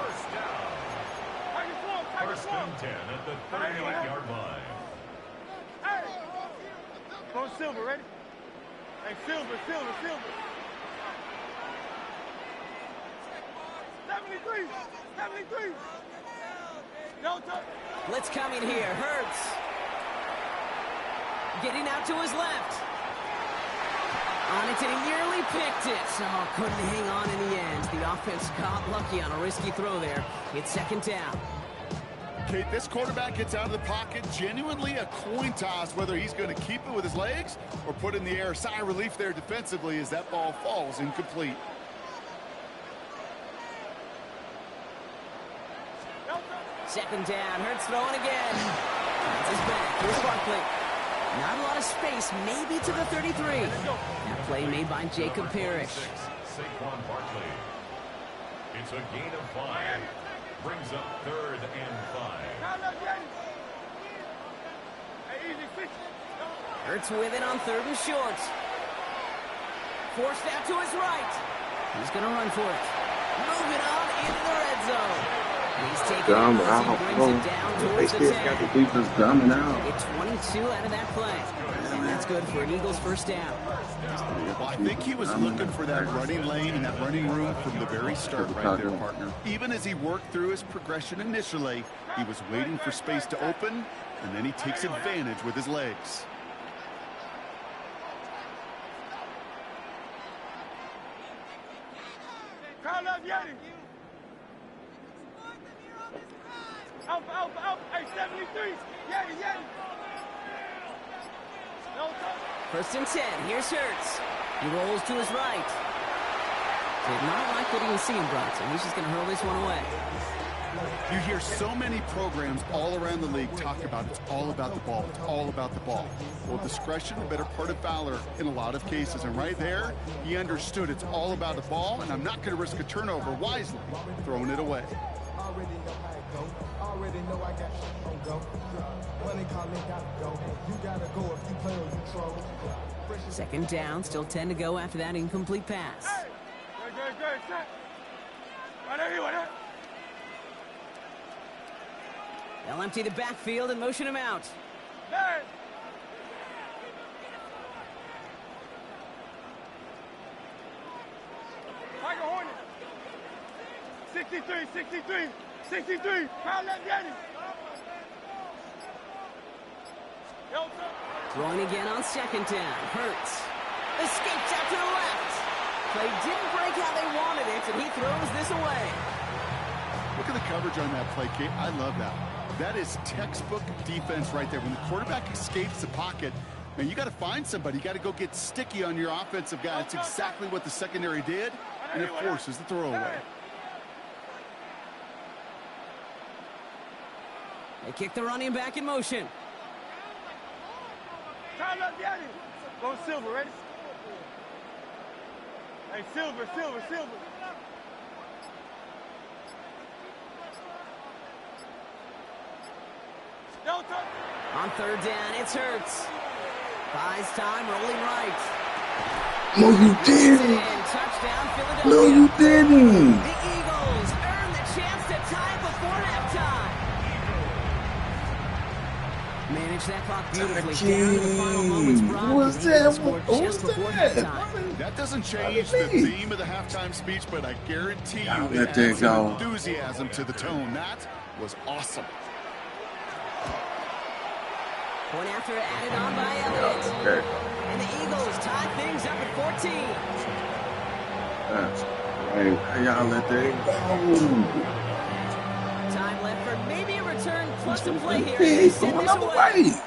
First and 10 at the 38-yard line. Hey! Go Silver, ready? Hey, Silver. 73. No touch. Blitz coming here. Hurts. Getting out to his left. On it, and he nearly picked it. Oh, couldn't hang on in the end. The offense got lucky on a risky throw there. It's 2nd down. Kate, this quarterback gets out of the pocket, genuinely a coin toss whether he's going to keep it with his legs or put it in the air. Sigh of relief there defensively as that ball falls incomplete. Second down. Hurts throwing again. That's his back. Here's Barkley. Not a lot of space, maybe to the 33. That play made by Jacob Parrish. Saquon Barkley. It's a gain of 5. Brings up 3rd and 5. Hurts with it on 3rd and short. Forced out to his right. He's going to run for it. Moving on into the red zone. He's taking it as he brings it down towards the 10. Got the defense dumbing out. It's 22 out of that play. And that's good for an Eagles 1st down. Well, I think he was looking for that running lane and that running room from the very start right there, partner. Even as he worked through his progression initially, he was waiting for space to open, and then he takes advantage with his legs. Out. Hey, 73. Yeah. No touch. 1st and 10. Here's Hurts. He rolls to his right. Did not like what he was seeing, Bronson. He's just going to hurl this one away. You hear so many programs all around the league talk about it's all about the ball. It's all about the ball. Well, discretion, the better part of valor in a lot of cases. And right there, he understood it's all about the ball, and I'm not going to risk a turnover wisely, throwing it away. Already know I got shit on go. Money calling, gotta go. You gotta go if you play or you troll. 2nd down, still 10 to go after that incomplete pass. Hey! Good. Set. Right here. They'll empty the backfield and motion him out. Hey! Tiger Hornet. 63, 63, 63. Crowd left Yanni. Throwing again on second down. Hurts. Escapes out to the left. Play didn't break how they wanted it, and he throws this away. Look at the coverage on that play, Kate. I love that. That is textbook defense right there. When the quarterback escapes the pocket, man, you got to find somebody. You got to go get sticky on your offensive guy. That's exactly what the secondary did, and it forces the throwaway. They kick the running back in motion. Time up, Yanni. Go Silver, ready? Hey, Silver, Silver, Silver. On third down, it's Hurts. Buys time, rolling right. No, you didn't. Touchdown, Philadelphia. No, you didn't. The Eagles earn the chance to tie before halftime. Manage that clock beautifully. Down to the final moments. What was that? What was that? That doesn't change the theme of the halftime speech, but I guarantee you it Let that adds some go. enthusiasm to the tone. That was awesome. Point after added on by Elliott. Okay. And the Eagles tie things up at 14. That's right. How y'all let that go? Time left for maybe a return plus a play here. Hey, They send going this other away. way.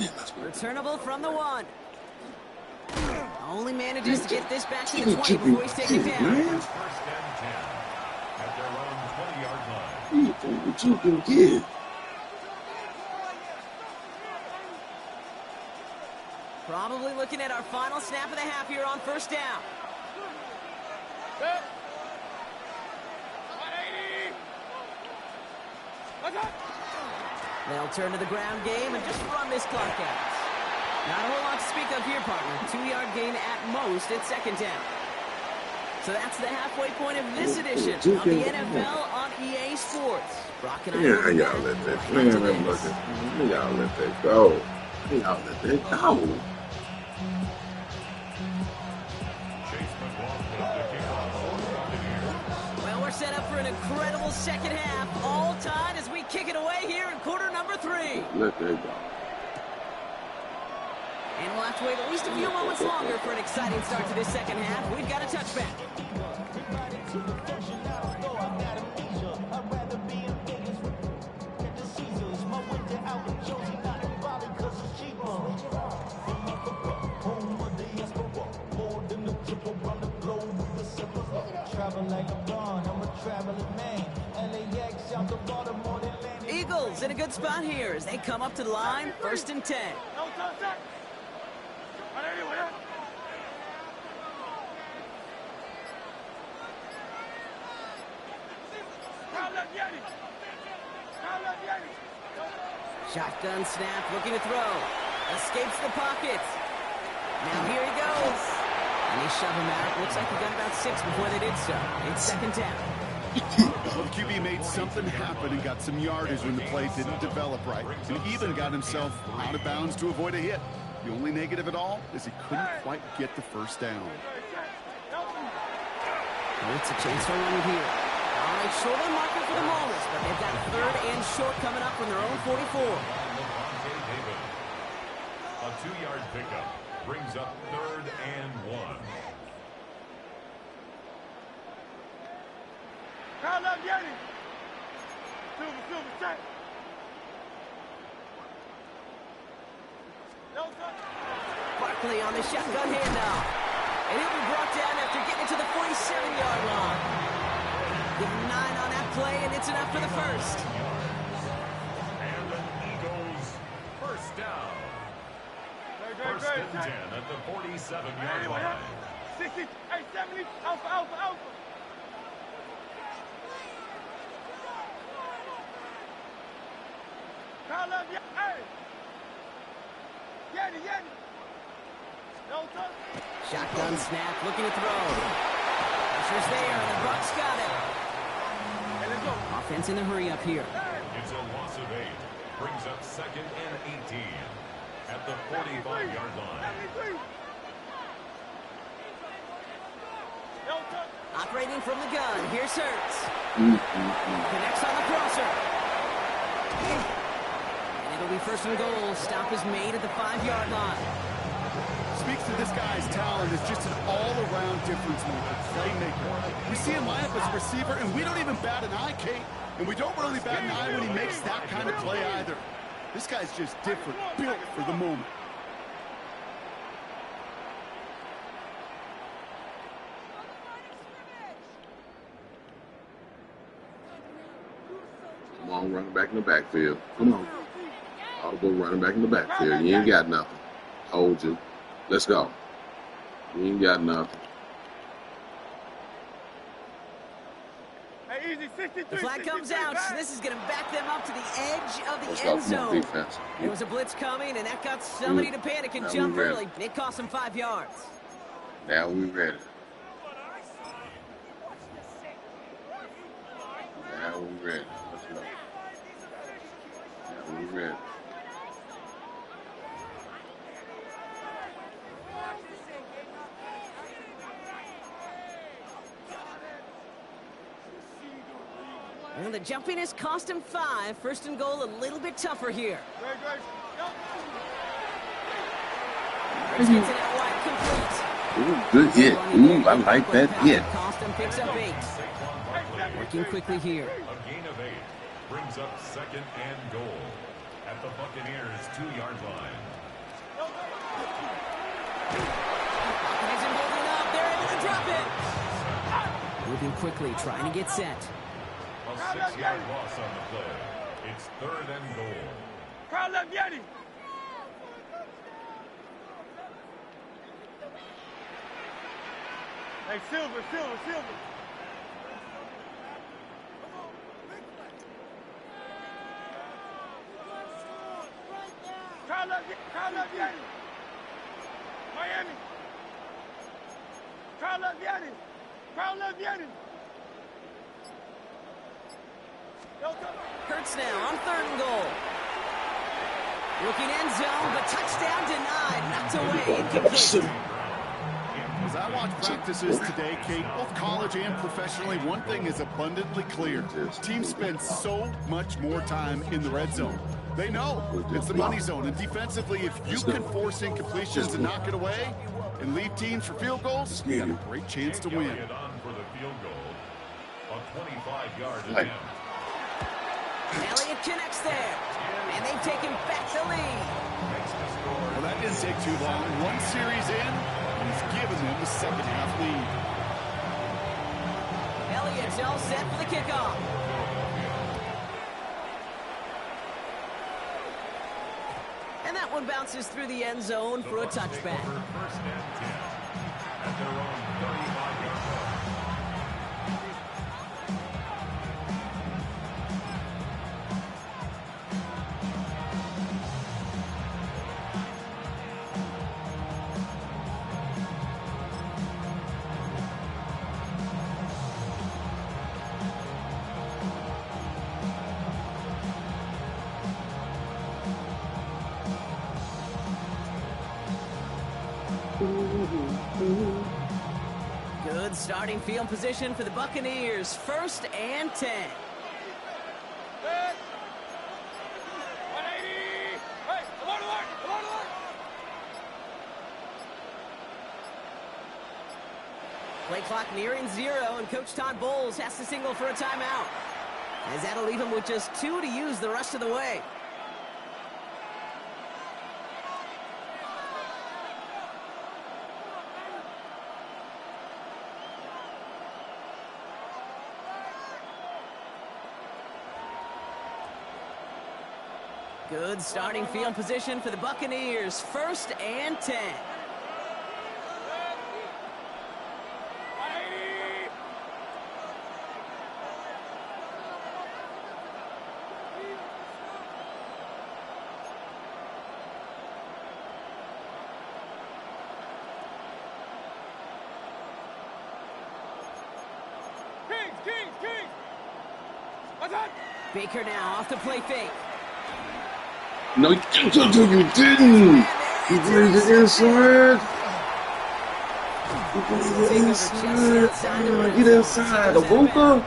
Yeah, that's what. Returnable from the 1. Only manages to get this back to the 20 before he's taken down. Man, First and 10 at their own 20-yard line. what you can get? Probably looking at our final snap of the half here on first down. They'll turn to the ground game and just run this clock out. Not a whole lot to speak of here, partner. 2-yard gain at most at second down. So that's the halfway point of this edition of the NFL on EA Sports. Brock and I Man, will how be y'all back let that? after Man, this. I'm looking. How y'all let that go? How y'all let that go? Well, we're set up for an incredible second half. All tied as we kick it away here in quarter number 3. Let that go. And we'll have to wait at least a few moments longer for an exciting start to this second half. We've got a touchback. Eagles in a good spot here as they come up to the line, 1st and 10. Shotgun snap, looking to throw. Escapes the pocket. Now here he goes. And they shove him out. Looks like he got about 6 before they did so. It's second down. Well, the QB made something happen and got some yardage when the play didn't develop right. And even got himself out of bounds to avoid a hit. The only negative at all is he couldn't quite get the first down. Oh, it's a chance to run here. All right, short on marker for the moment, but they've got 3rd and short coming up from their own 44. A 2-yard pickup brings up 3rd and 1. Crowd love Yanni. Silver, Silver, check. Barkley on the shotgun handoff. And he'll be brought down after getting to the 47-yard line. Give him 9 on that play, and it's enough for the first. And the Eagles first down. First and 10 at the 47-yard line. 60, hey, 70, alpha, alpha, alpha. Crowd love Yanni. Hey. Yanni, Yanni. No touch. Shotgun snap, looking to throw. Pressure's there, and the Bucs got it. Hey, let's go. Offense in the hurry up here. It's a loss of 8. Brings up 2nd and 18 at the 45-yard line. 73. No touch. Operating from the gun, here's Hurts. Connects on the crosser. And it'll be first and goal. Stop is made at the 5-yard line. Speaks to this guy's talent as just an all-around difference maker, playmaker. We see him line up as a receiver, and we don't even bat an eye, Kate. And we don't really bat an eye when he makes that kind of play either. This guy's just different, built for the moment. Come on, running back in the backfield. Come on. Audible running back in the backfield. You ain't got nothing. Hold you. Let's go. You ain't got nothing. Hey, easy, 63. The flag comes out. So this is going to back them up to the edge of the Let's end go. zone. Come on, defense. There was a blitz coming, and that got somebody to panic and Now jump we ready. early. It cost them 5 yards. Now we ready. Now we ready. Let's go. Now we ready. And the jumpiness cost him 5. First and goal, a little bit tougher here. Gets it out wide, complete. Ooh, good hit. Ooh, I like that hit. Costin picks up 8. Working quickly here. A gain of 8 brings up second and goal at the Buccaneers' 2-yard line. Isn't holding up. They're able to drop it. Moving quickly, trying to get set. A 6-yard loss on the play. It's third and goal. Carl Leviani. Hey, Silver. Carl Leviani. Miami. Carl Leviani. Hurts now on 3rd and goal. Looking end zone, but touchdown denied. Knocked away, incomplete. As I watch practices today, Kate, both college and professionally, one thing is abundantly clear. Teams spend so much more time in the red zone. They know it's the money zone. And defensively, if you can force incompletions and knock it away and leave teams for field goals, you got a great chance to win. On for the field goal. A 25-yard attempt. Elliott connects there. And they've taken back the lead. Well, that didn't take too long. One series in, and he's given them the second-half lead. Elliott's all set for the kickoff. And that one bounces through the end zone for a touchback. First and 10 at their own 35-yard line. Good starting field position for the Buccaneers. 1st and 10. 180. Hey, alert. Play clock nearing 0, and Coach Todd Bowles has to signal for a timeout. As that'll leave him with just 2 to use the rest of the way. Good starting field position for the Buccaneers. 1st and 10. 180. Kings. What's up? Baker now off the play fake. No, you didn't. You did it inside. Take over just outside the red Get zone. inside. The Goes out of Booker. bounds.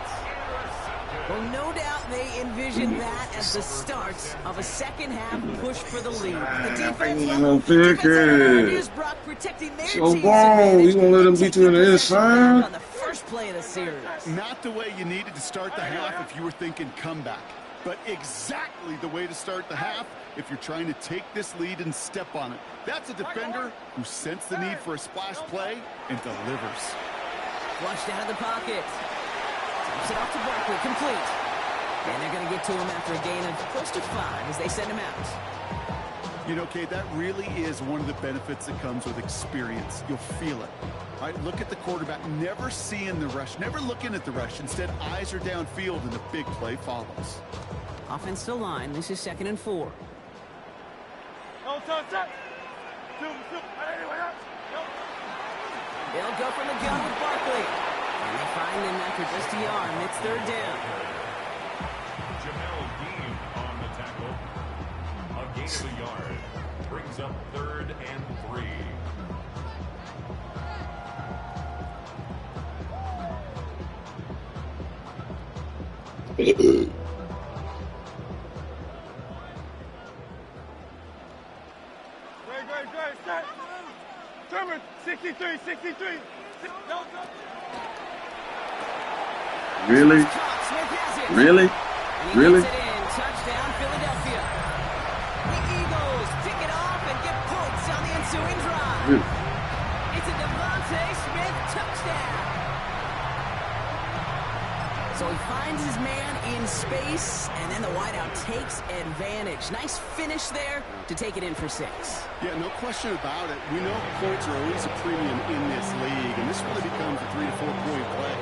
Well, no doubt they envisioned that as the start of a second-half push for the lead. The defense level, defense Brock protecting their So team's wrong. advantage You gonna let and them beat you taking in the possession back inside? on the first play of the series. Not the way you needed to start the half if you were thinking comeback, but exactly the way to start the half if you're trying to take this lead and step on it. That's a defender who sensed the need for a splash play and delivers. Flushed out of the pocket. Taps it off to Barkley, complete. And they're going to get to him after a gain of close to 5 as they send him out. You know, Kate, that really is one of the benefits that comes with experience. You'll feel it. All right, look at the quarterback, never seeing the rush, never looking at the rush. Instead, eyes are downfield, and the big play follows. Offensive line, this is 2nd and 4. They'll go from the gun with Barkley. And they find him after just a yard, and it's 3rd down. Jamel Dean on the tackle. A gain of a yard. Brings up 3rd and 3. Great, set. Turner, 63. Really? Really? Really? Touchdown, Philadelphia. The Eagles pick it off and get points on the ensuing drive. Really? It's a Devontae Smith touchdown. So he finds his man in space, and then the wideout takes advantage. Nice finish there to take it in for 6. Yeah, no question about it. We know points are always a premium in this league, and this really becomes a 3 to 4 point play.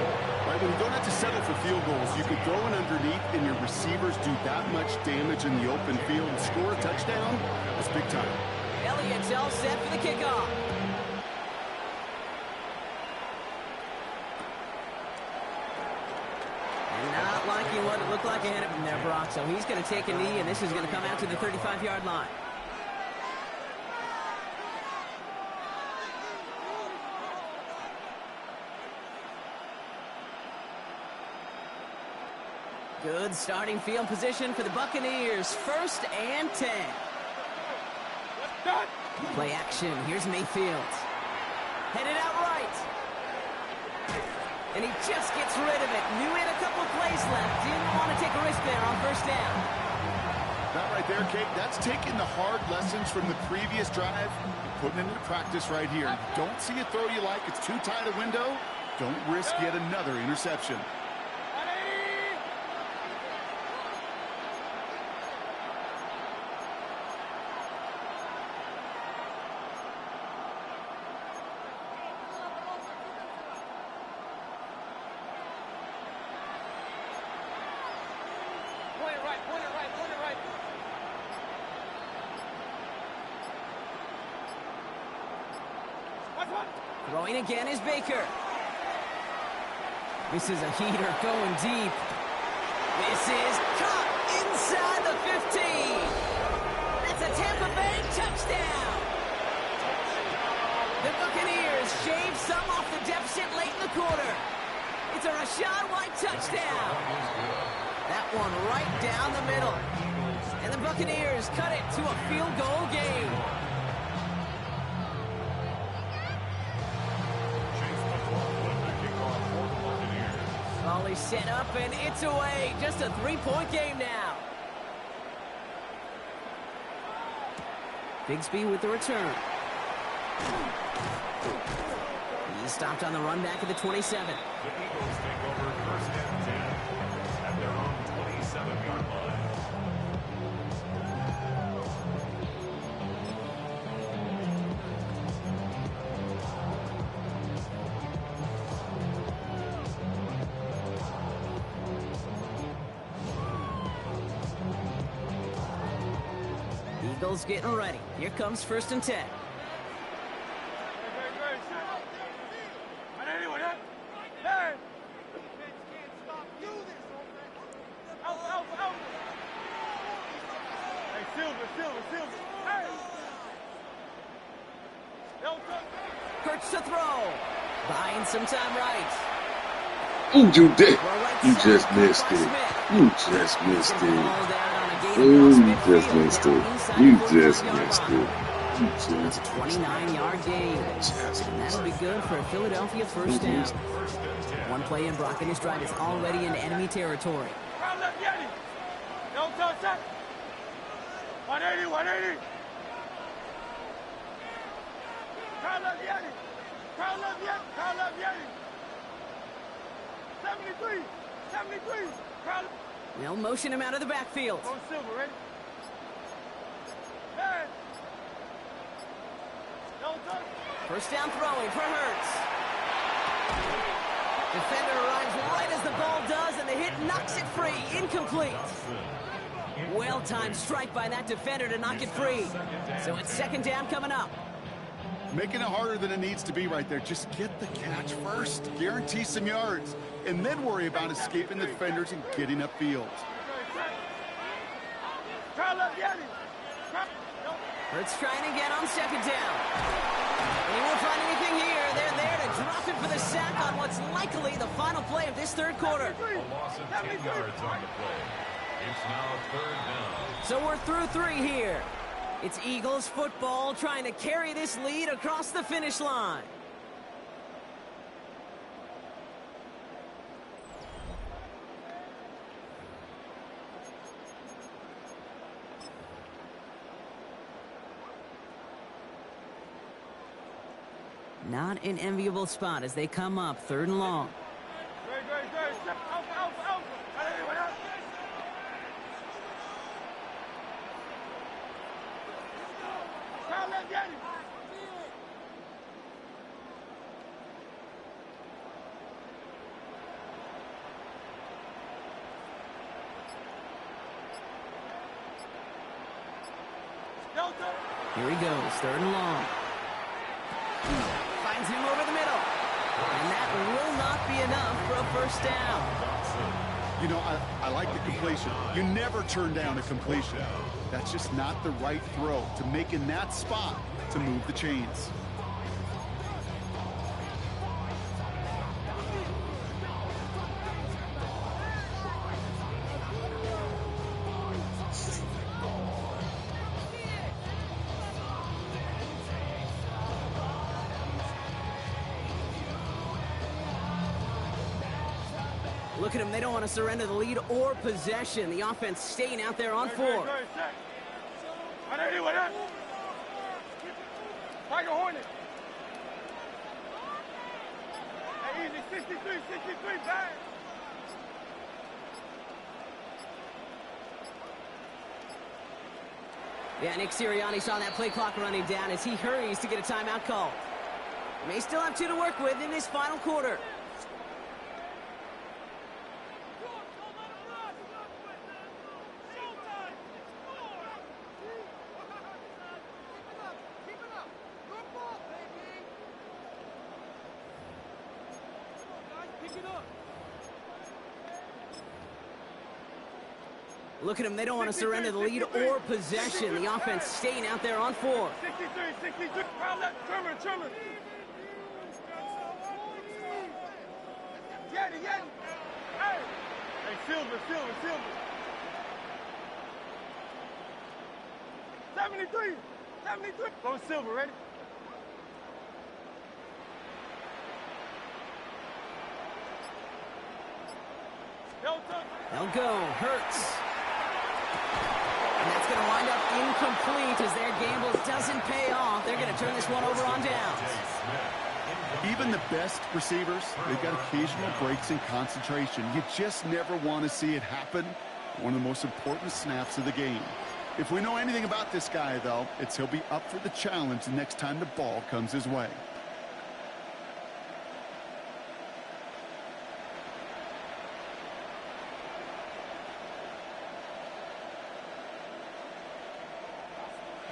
Right, when you don't have to settle for field goals, you can throw it underneath, and your receivers do that much damage in the open field and score a touchdown. That's big time. Elliott's all set for the kickoff. Not liking what it looked like ahead of him there, Brock. So he's going to take a knee, and this is going to come out to the 35-yard line. Good starting field position for the Buccaneers. 1st and 10. Play action. Here's Mayfield. Headed out right. And he just gets rid of it. Knew he had a couple of plays left. Didn't want to take a risk there on 1st down. That right there, Kate, that's taking the hard lessons from the previous drive and putting it into practice right here. Don't see a throw you like. It's too tight a window. Don't risk yet another interception. Point it right. Throwing again is Baker. This is a heater going deep. This is caught inside the 15. That's a Tampa Bay touchdown. The Buccaneers shave some off the deficit late in the quarter. It's a Rachaad White touchdown. That one right down the middle. And the Buccaneers cut it to a field goal game. Volley set up, and it's away. Just a 3-point game now. Bigsby with the return. He's stopped on the run back at the 27. The Eagles take over 1st and 10 at their own 27-yard line. Eagles getting ready. Here comes 1st and 10. Hurts to throw. Buying some time right. Ooh, you did. You just missed it. You just missed it. Ooh, you just missed it. You just missed it. You just 29-yard gain. And that'll be good for a Philadelphia first down. One play in, Brock, and his drive is already into enemy territory. Crowd left Yeti. Don't touch that. 180, 180. Crowd left Yeti. Crowd left Yeti. Crowd left Yeti. 73. 73. Crowd. They'll motion him out of the backfield. Go silver, ready? Hey. Don't touch. First down throwing for Hurts. Defender arrives right as the ball does, and the hit knocks it free. Incomplete. Well-timed strike by that defender to knock it free. So it's second down coming up. Making it harder than it needs to be right there. Just get the catch first. Guarantee some yards. And then worry about escaping the defenders and getting upfield. Hurts trying again on second down. And he won't find anything here. They're there to drop it for the sack on what's likely the final play of this third quarter. A loss of 10 yards on the play. It's now third down. So we're through 3 here. It's Eagles football trying to carry this lead across the finish line. Not an enviable spot as they come up third and long. Here he goes, third and long. Finds him over the middle. And that will not be enough for a first down. You know, I like the completion. You never turn down a completion. That's just not the right throw to make in that spot to move the chains. Look at them. They don't want to surrender the lead or possession. The offense staying out there on 4. Tiger Hornet. Hey, easy. 63, 63, back. Yeah, Nick Sirianni saw that play clock running down as he hurries to get a timeout call. May still have 2 to work with in this final quarter. Look at them. They don't want to surrender the lead or possession. The offense staying out there on 4. 63, 63. Crowd left. Trimmer. Yeti. Hey. Hey, silver. 73. Go silver, ready? They'll go. Hurts. And that's going to wind up incomplete as their gamble doesn't pay off. They're going to turn this one over on downs. Even the best receivers, they've got occasional breaks in concentration. You just never want to see it happen. One of the most important snaps of the game. If we know anything about this guy, though, it's he'll be up for the challenge the next time the ball comes his way.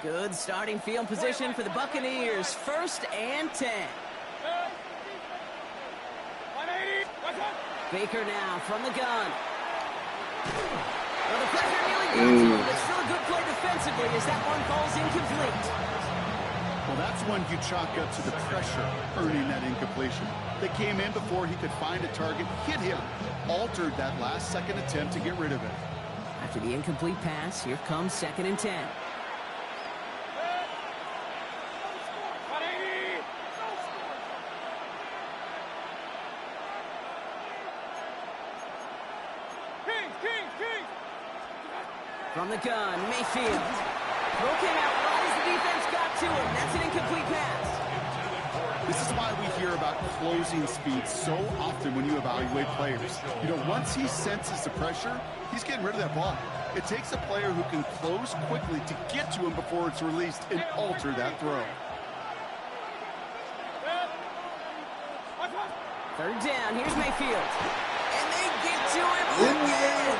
Good starting field position for the Buccaneers. 1st and 10. 180. Baker now from the gun. Well, the pressure nearly gets him, but still a good play defensively as that one falls incomplete. Well, that's one you chalk up to the pressure earning that incompletion. They came in before he could find a target, hit him, altered that last-second attempt to get rid of it. After the incomplete pass, here comes 2nd and 10. From the gun, Mayfield. Throw came out right as the defense got to him. That's an incomplete pass. This is why we hear about closing speed so often when you evaluate players. You know, once he senses the pressure, he's getting rid of that ball. It takes a player who can close quickly to get to him before it's released and alter that throw. 3rd down, here's Mayfield. And they get to him again.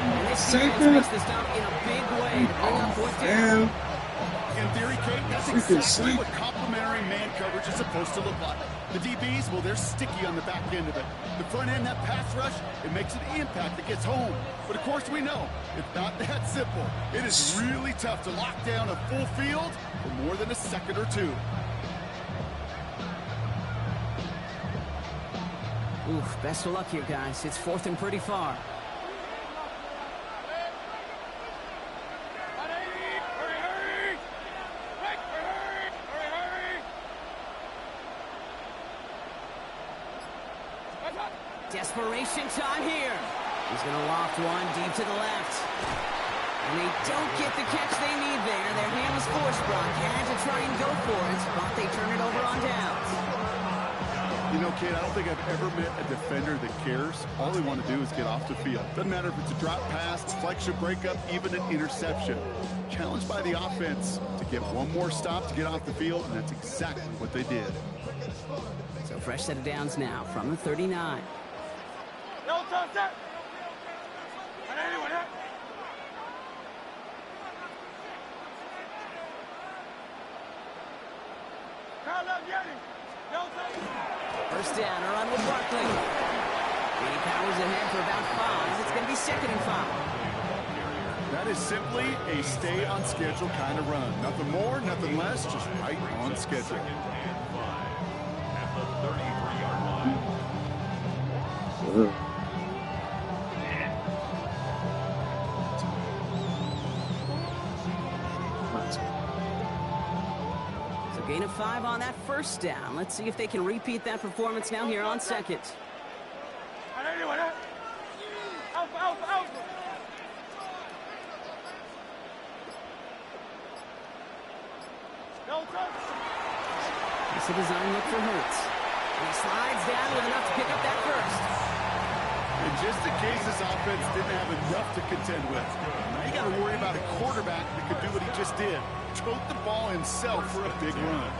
And this defense makes the stop in a big way to bring up 4th down. In theory, Kate, that's exactly what complementary man coverage is supposed to look like. The DBs, well, they're sticky on the back end of it. The front end, that pass rush, it makes an impact that gets home. But of course we know, it's not that simple. It is really tough to lock down a full field for more than a second or two. Oof, best of luck here, guys. It's 4th and pretty far. Desperation time here. He's going to loft one deep to the left. And they don't get the catch they need there. Their hand was forced, Brock. Had to try and go for it, but they turn it over on downs. You know, Kate, I don't think I've ever met a defender that cares. All they want to do is get off the field. Doesn't matter if it's a drop pass, deflection, breakup, even an interception. Challenged by the offense to get one more stop to get off the field, and that's exactly what they did. So fresh set of downs now from the 39. No, touch that. First down, a run with Barkley. He powers ahead for about 5. It's going to be 2nd and 5. That is simply a stay on schedule kind of run. Nothing more, nothing less, just right on schedule. So gain of 5 on that first down. Let's see if they can repeat that performance now here on 2nd. It's a design look for Hurts. And he slides down with enough to pick up that first. And just in case this offense didn't have enough to contend with, now you got to worry about a quarterback that could do what he just did. Choke the ball himself for a big run.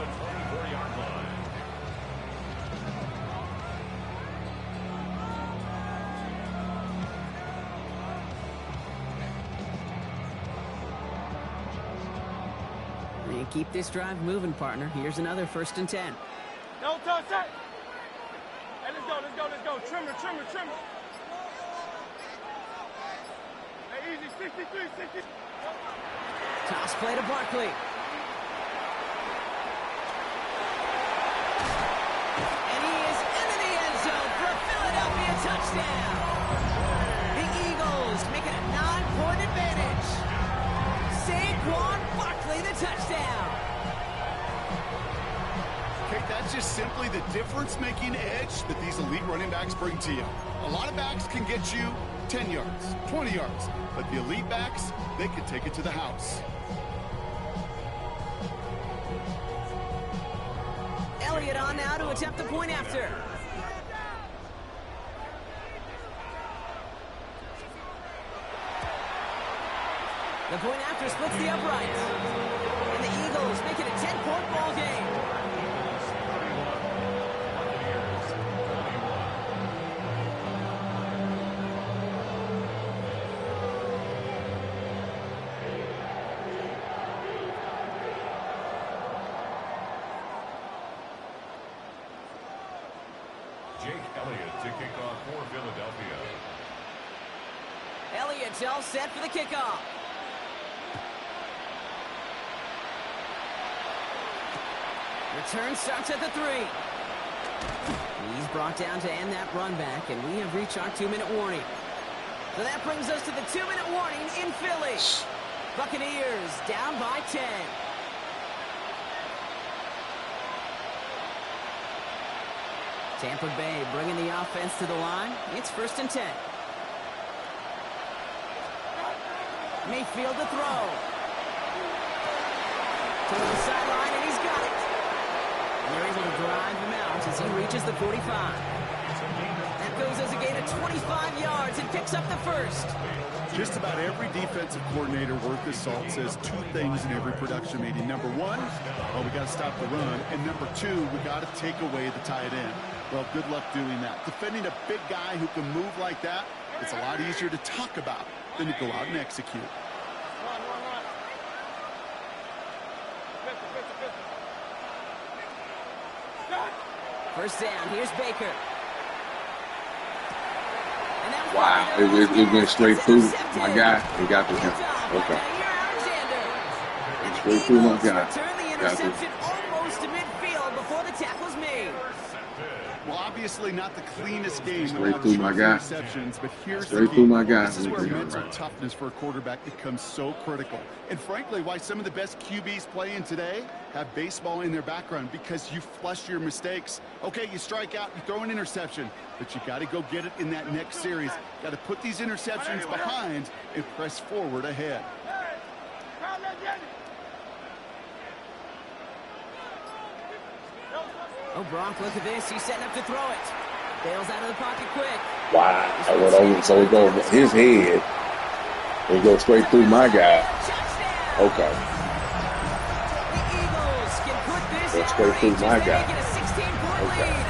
And keep this drive moving, partner. Here's another 1st and 10. No touch that. Hey, let's go, let's go, let's go. Trimmer, trimmer, trimmer. Hey, easy, 63, 60. Toss play to Barkley. And he is into the end zone for a Philadelphia touchdown. The Eagles make it a 9-point advantage. Saquon Barkley, the touchdown. Okay, that's just simply the difference-making edge that these elite running backs bring to you. A lot of backs can get you 10 yards, 20 yards, but the elite backs, they can take it to the house. Elliott on now to attempt the point after. The point after splits the upright. And the Eagles make it a 10-point ball game. Jake Elliott to kick off for Philadelphia. Elliott's all set for the kickoff. Return starts at the 3. He's brought down to end that run back, and we have reached our 2-minute warning. So that brings us to the 2-minute warning in Philly. Buccaneers down by 10. Tampa Bay bringing the offense to the line. It's 1st and 10. Mayfield to throw. To the sideline, and he's got it. And they're able to drive him out as he reaches the 45. That goes as a gain of 25 yards and picks up the 1st. Just about every defensive coordinator worth his salt says 2 things in every production meeting. Number 1, well, we got to stop the run. And number 2, we got to take away the tight end. Well, good luck doing that. Defending a big guy who can move like that, it's a lot easier to talk about than to go out and execute. Run. 50. First down, here's Baker. Wow, it went straight through my guy and got to him. Okay. Went straight through my guy. Got to him. Almost to midfield before the tackle's made. Well, obviously not the cleanest game. Straight through my guy. But here's Straight through my guy. This is where mental toughness for a quarterback becomes so critical. And frankly, why some of the best QBs playing today have baseball in their background, because you flush your mistakes. Okay, you strike out, you throw an interception, but you got to go get it in that next series. Got to put these interceptions behind and press forward ahead. Oh, Bronk, look at this. He's setting up to throw it. Bails out of the pocket quick. Wow. I went over, so it goes his head. It goes straight through my guy. Okay. The Eagles can put this That's straight through my guy. Get a 16-point Okay. lead.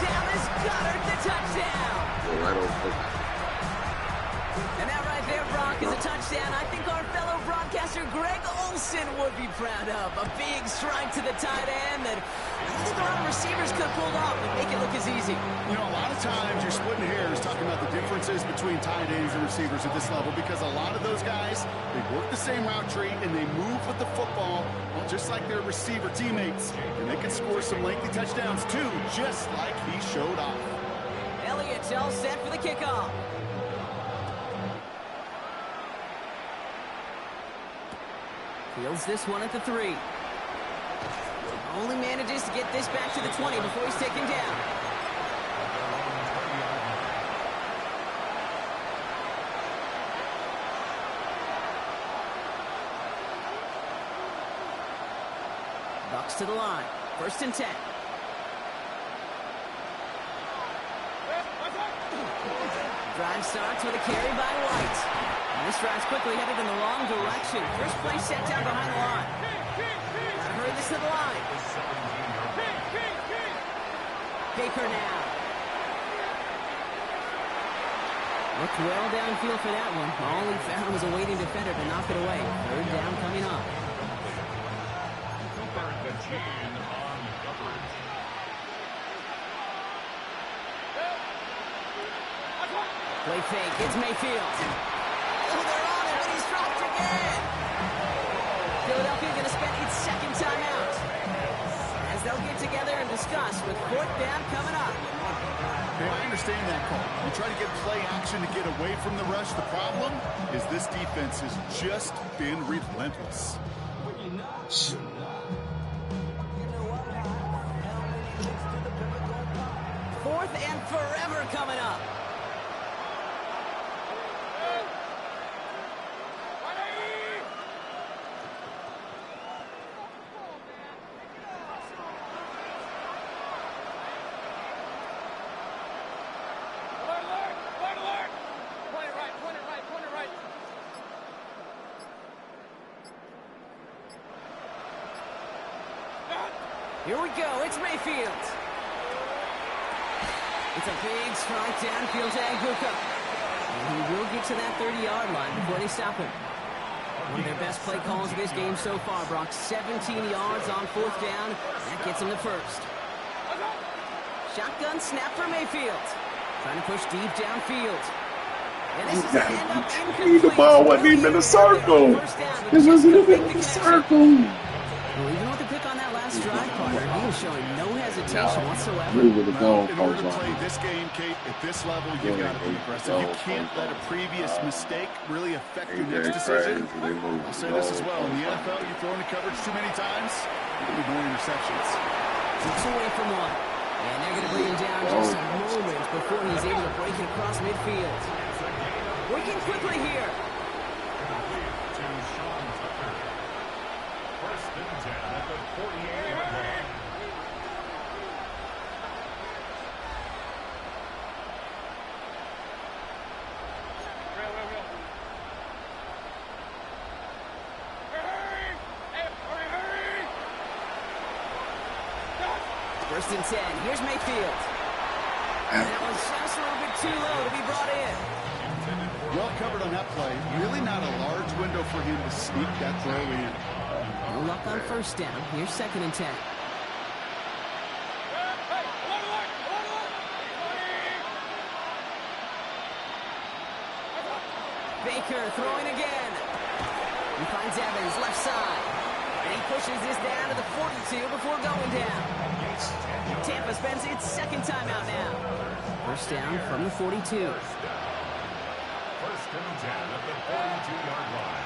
Dallas Goedert, the touchdown. Yeah, right over. And that right there, Bronk, is a touchdown I think our fellow broadcaster Greg Olson would be proud of. A big strike to the tight end that I think a lot of receivers could have pulled off and make it look as easy. You know, a lot of times you're splitting hairs talking about the differences between tight ends and receivers at this level, because a lot of those guys, they work the same route tree and they move with the football, well, just like their receiver teammates. And they can score some lengthy touchdowns too, just like he showed off. Elliott's all set for the kickoff. Fields this one at the 3. Only manages to get this back to the 20 before he's taken down. Bucks to the line. 1st and 10. Drive starts with a carry by White. And this drive's quickly headed in the wrong direction. First play set down behind the line. Hurry this to the line. Baker now. Looked well downfield for that one. All he found was a waiting defender to knock it away. 3rd down coming up. Play fake. It's Mayfield. Oh, they're on it, but he's dropped again. Philadelphia going to spend its 2nd timeout as they'll get together and discuss with 4th down coming up. Hey, I understand that call. You try to get play action to get away from the rush. The problem is this defense has just been relentless. 4th and forever coming up. Here we go. It's Mayfield. It's a big strike downfield to Aguka. And he will get to that 30-yard line before they stop him. One of their best play calls of this game so far, Brock. 17 yards on 4th down. That gets him the 1st. Shotgun snap for Mayfield. Trying to push deep downfield. And this is an end up incomplete. The ball wasn't even in the circle. This wasn't even in the circle. Well, even with the pick on that last drive, part, showing no hesitation whatsoever. Move with the Well, goal in order post to on play him. this game, Kate, at this level, you've got to be aggressive. You can't let a previous mistake really affect your next decision. I'll say this as well. In the NFL, you throw into coverage too many times, you're going to be more interceptions. Keeps away from one. And they're going to bring him down just a moment before he's able to break it across midfield. Working quickly here. First and 10 at the 48-yard line. First and 10. Here's Mayfield. And that was just a little bit too low to be brought in. Well covered on that play. Really not a large window for him to sneak that throw in. No luck on first down. Here's second and 10. Baker throwing again. He finds Evans left side. And he pushes this down to the 42 before going down. Tampa spends its second timeout now. First down from the 42. First and 10 at the 42-yard line.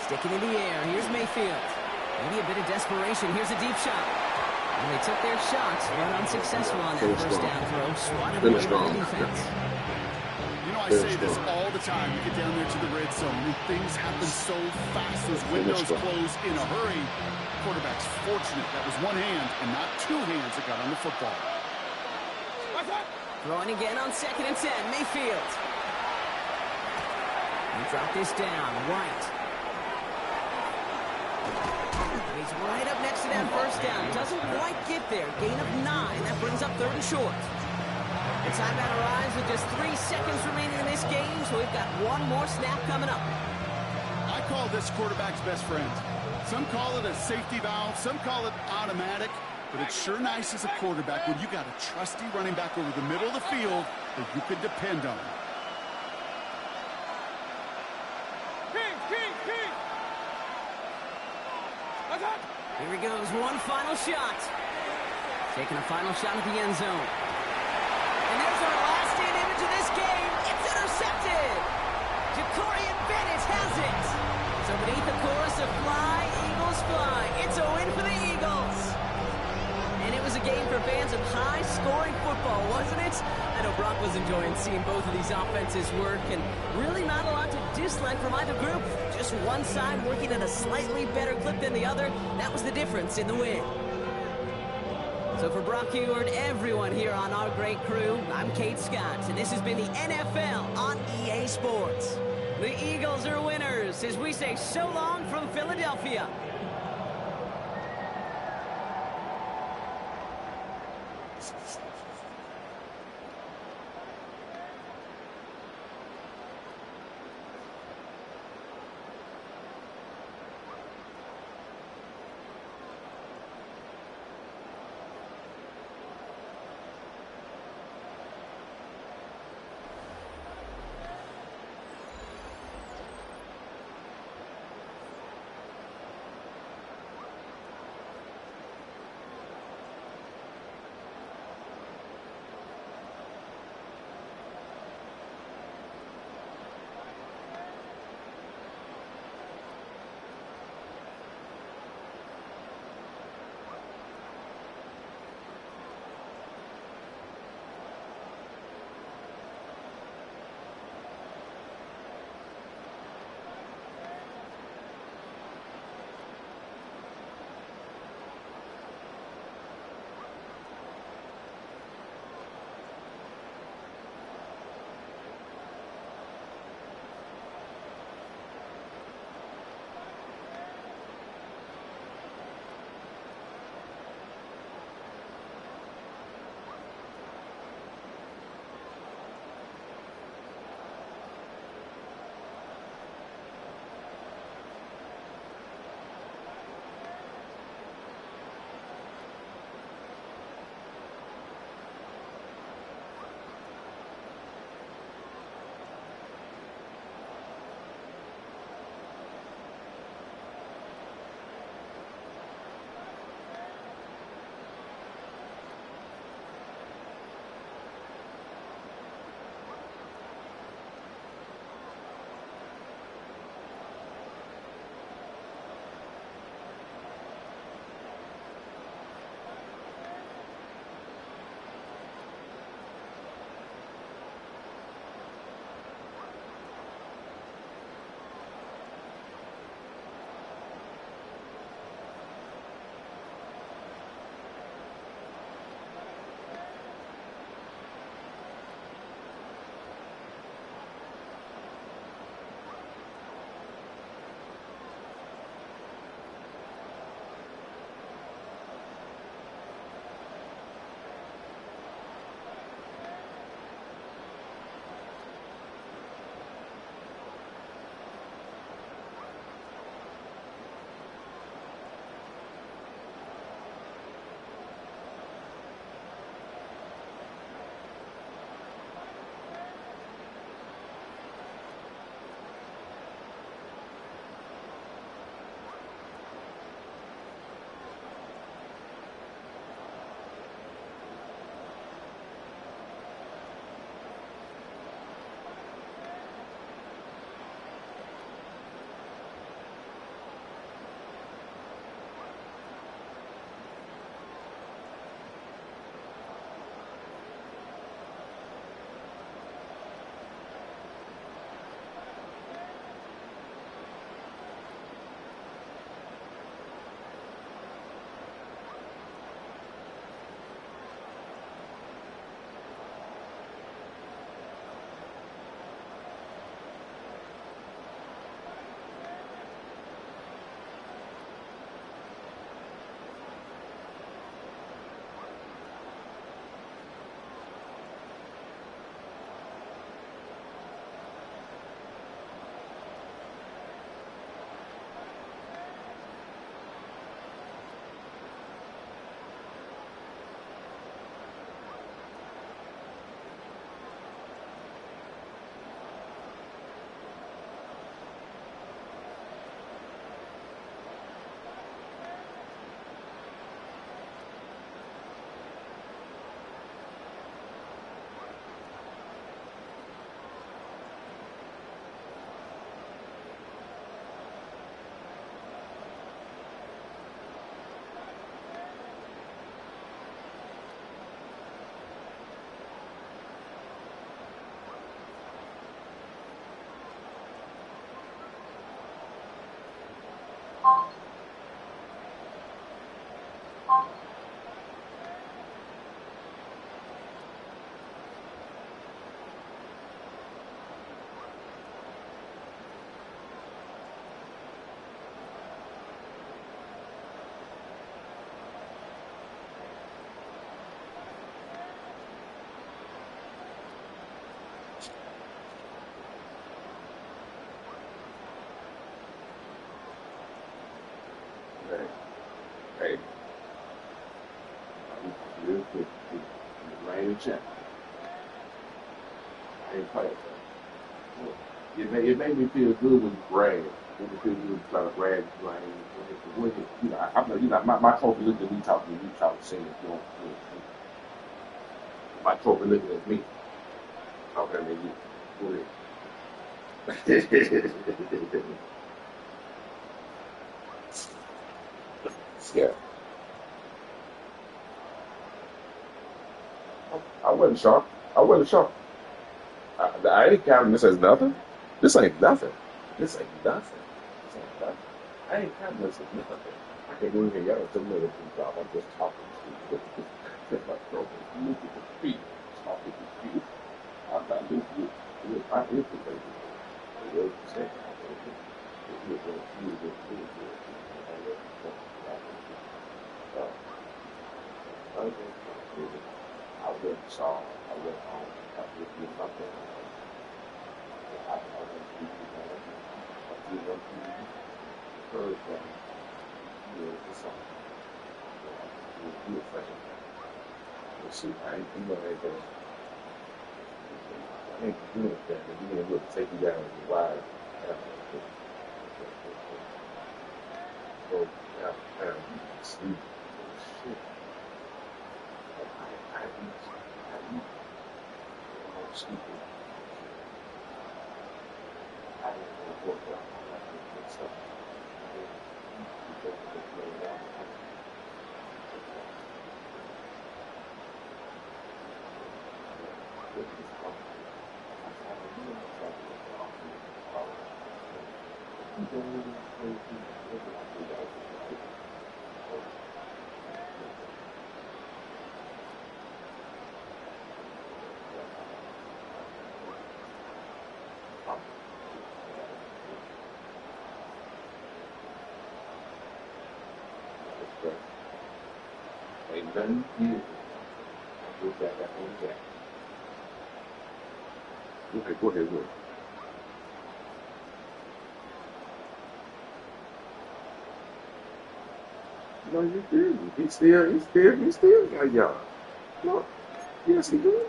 Sticking in the air. Here's Mayfield. Maybe a bit of desperation. Here's a deep shot. And they took their shots, but unsuccessful on that first down throw. Swatted away by the defense. You know, I say this all the time. You get down there to the red zone, and things happen so fast. Those windows close in a hurry. Quarterback's fortunate that was one hand and not two hands that got on the football. Throwing again on second and 10. Mayfield. He dropped this down. White. He's right up next to that first down. Doesn't quite get there. Gain of 9. That brings up third and short. The timeout arrives with just 3 seconds remaining in this game, so we've got one more snap coming up. I call this quarterback's best friend. Some call it a safety valve. Some call it automatic. But it's sure nice as a quarterback when you got a trusty running back over the middle of the field that you can depend on. Here he goes, one final shot. Taking a final shot at the end zone. And there's our last-in image of this game. It's intercepted. Jacorian Bennett has it. So beneath the chorus of Fly, Eagles Fly, it's a win for the Eagles. And it was a game for fans of high-scoring football, wasn't it? I know Brock was enjoying seeing both of these offenses work, and really not a lot to dislike from either group. Just one side working at a slightly better clip than the other. That was the difference in the win. So for Brock Heward, everyone here on our great crew, I'm Kate Scott, and this has been the NFL on EA Sports. The Eagles are winners as we say so long from Philadelphia. Hey, hey, real quick, reigning champ. I ain't playing that. It made me feel good when you brag. It made me feel good when you try to brag. You know, my trophy looking at me talking to you, trying to sing it. My trophy looking at me. Okay, man, you. Go ahead. Yeah, I wasn't shocked. I wasn't shocked. I ain't counting this as nothing. This ain't nothing. This ain't nothing. This ain't nothing. I ain't counting this as nothing. I can't even hear y'all tell me that I'm just talking to you. Just like throwing look at the feet, talking to you. I'm not looking at you. I is the baby. I will say I went saw, I went home, I did something. I went to heard that you know, the song. You were fresh. Let's see, I ain't doing anything. I ain't doing that. You know, look, take you down in the wire. Go down, sleep. Shit. I eat. I'm stupid. I don't know what I'm stuff. Ain't nothing here. I go back on that. Go ahead, look. No, you didn't. He still got y'all. No, yes, he did.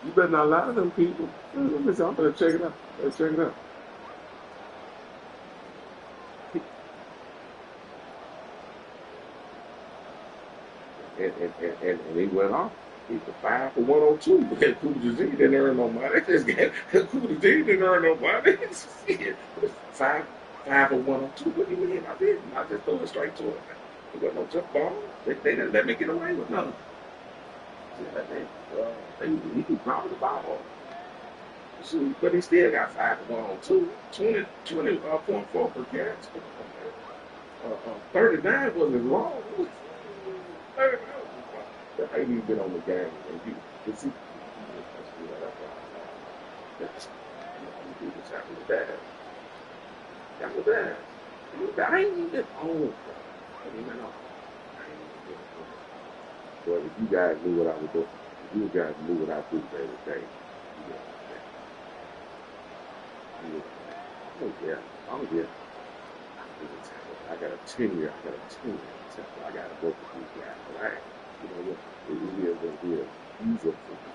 You better not lie to them people. Listen, I'm gonna check it out. Let's check it out. And he went off. He's a 5 for 102. Because Cooper didn't earn no money. Cooper didn't earn no money. Five for 102. What do you mean? I didn't. I just threw it straight to him. He got no jump ball. They didn't let me get away with nothing. He could drop the ball. See, but he still got 5 for 102. 20.4 per catch. 39 wasn't wrong. 39 wasn't I ain't even been on the game. And you see, that's happened with that. That was that. I ain't even been on. But if you guys knew what I was doing, if you guys knew what I do every day, oh yeah. I got a 10-year. I got to work with these guys. But you know what? It is what it is. Use it for you.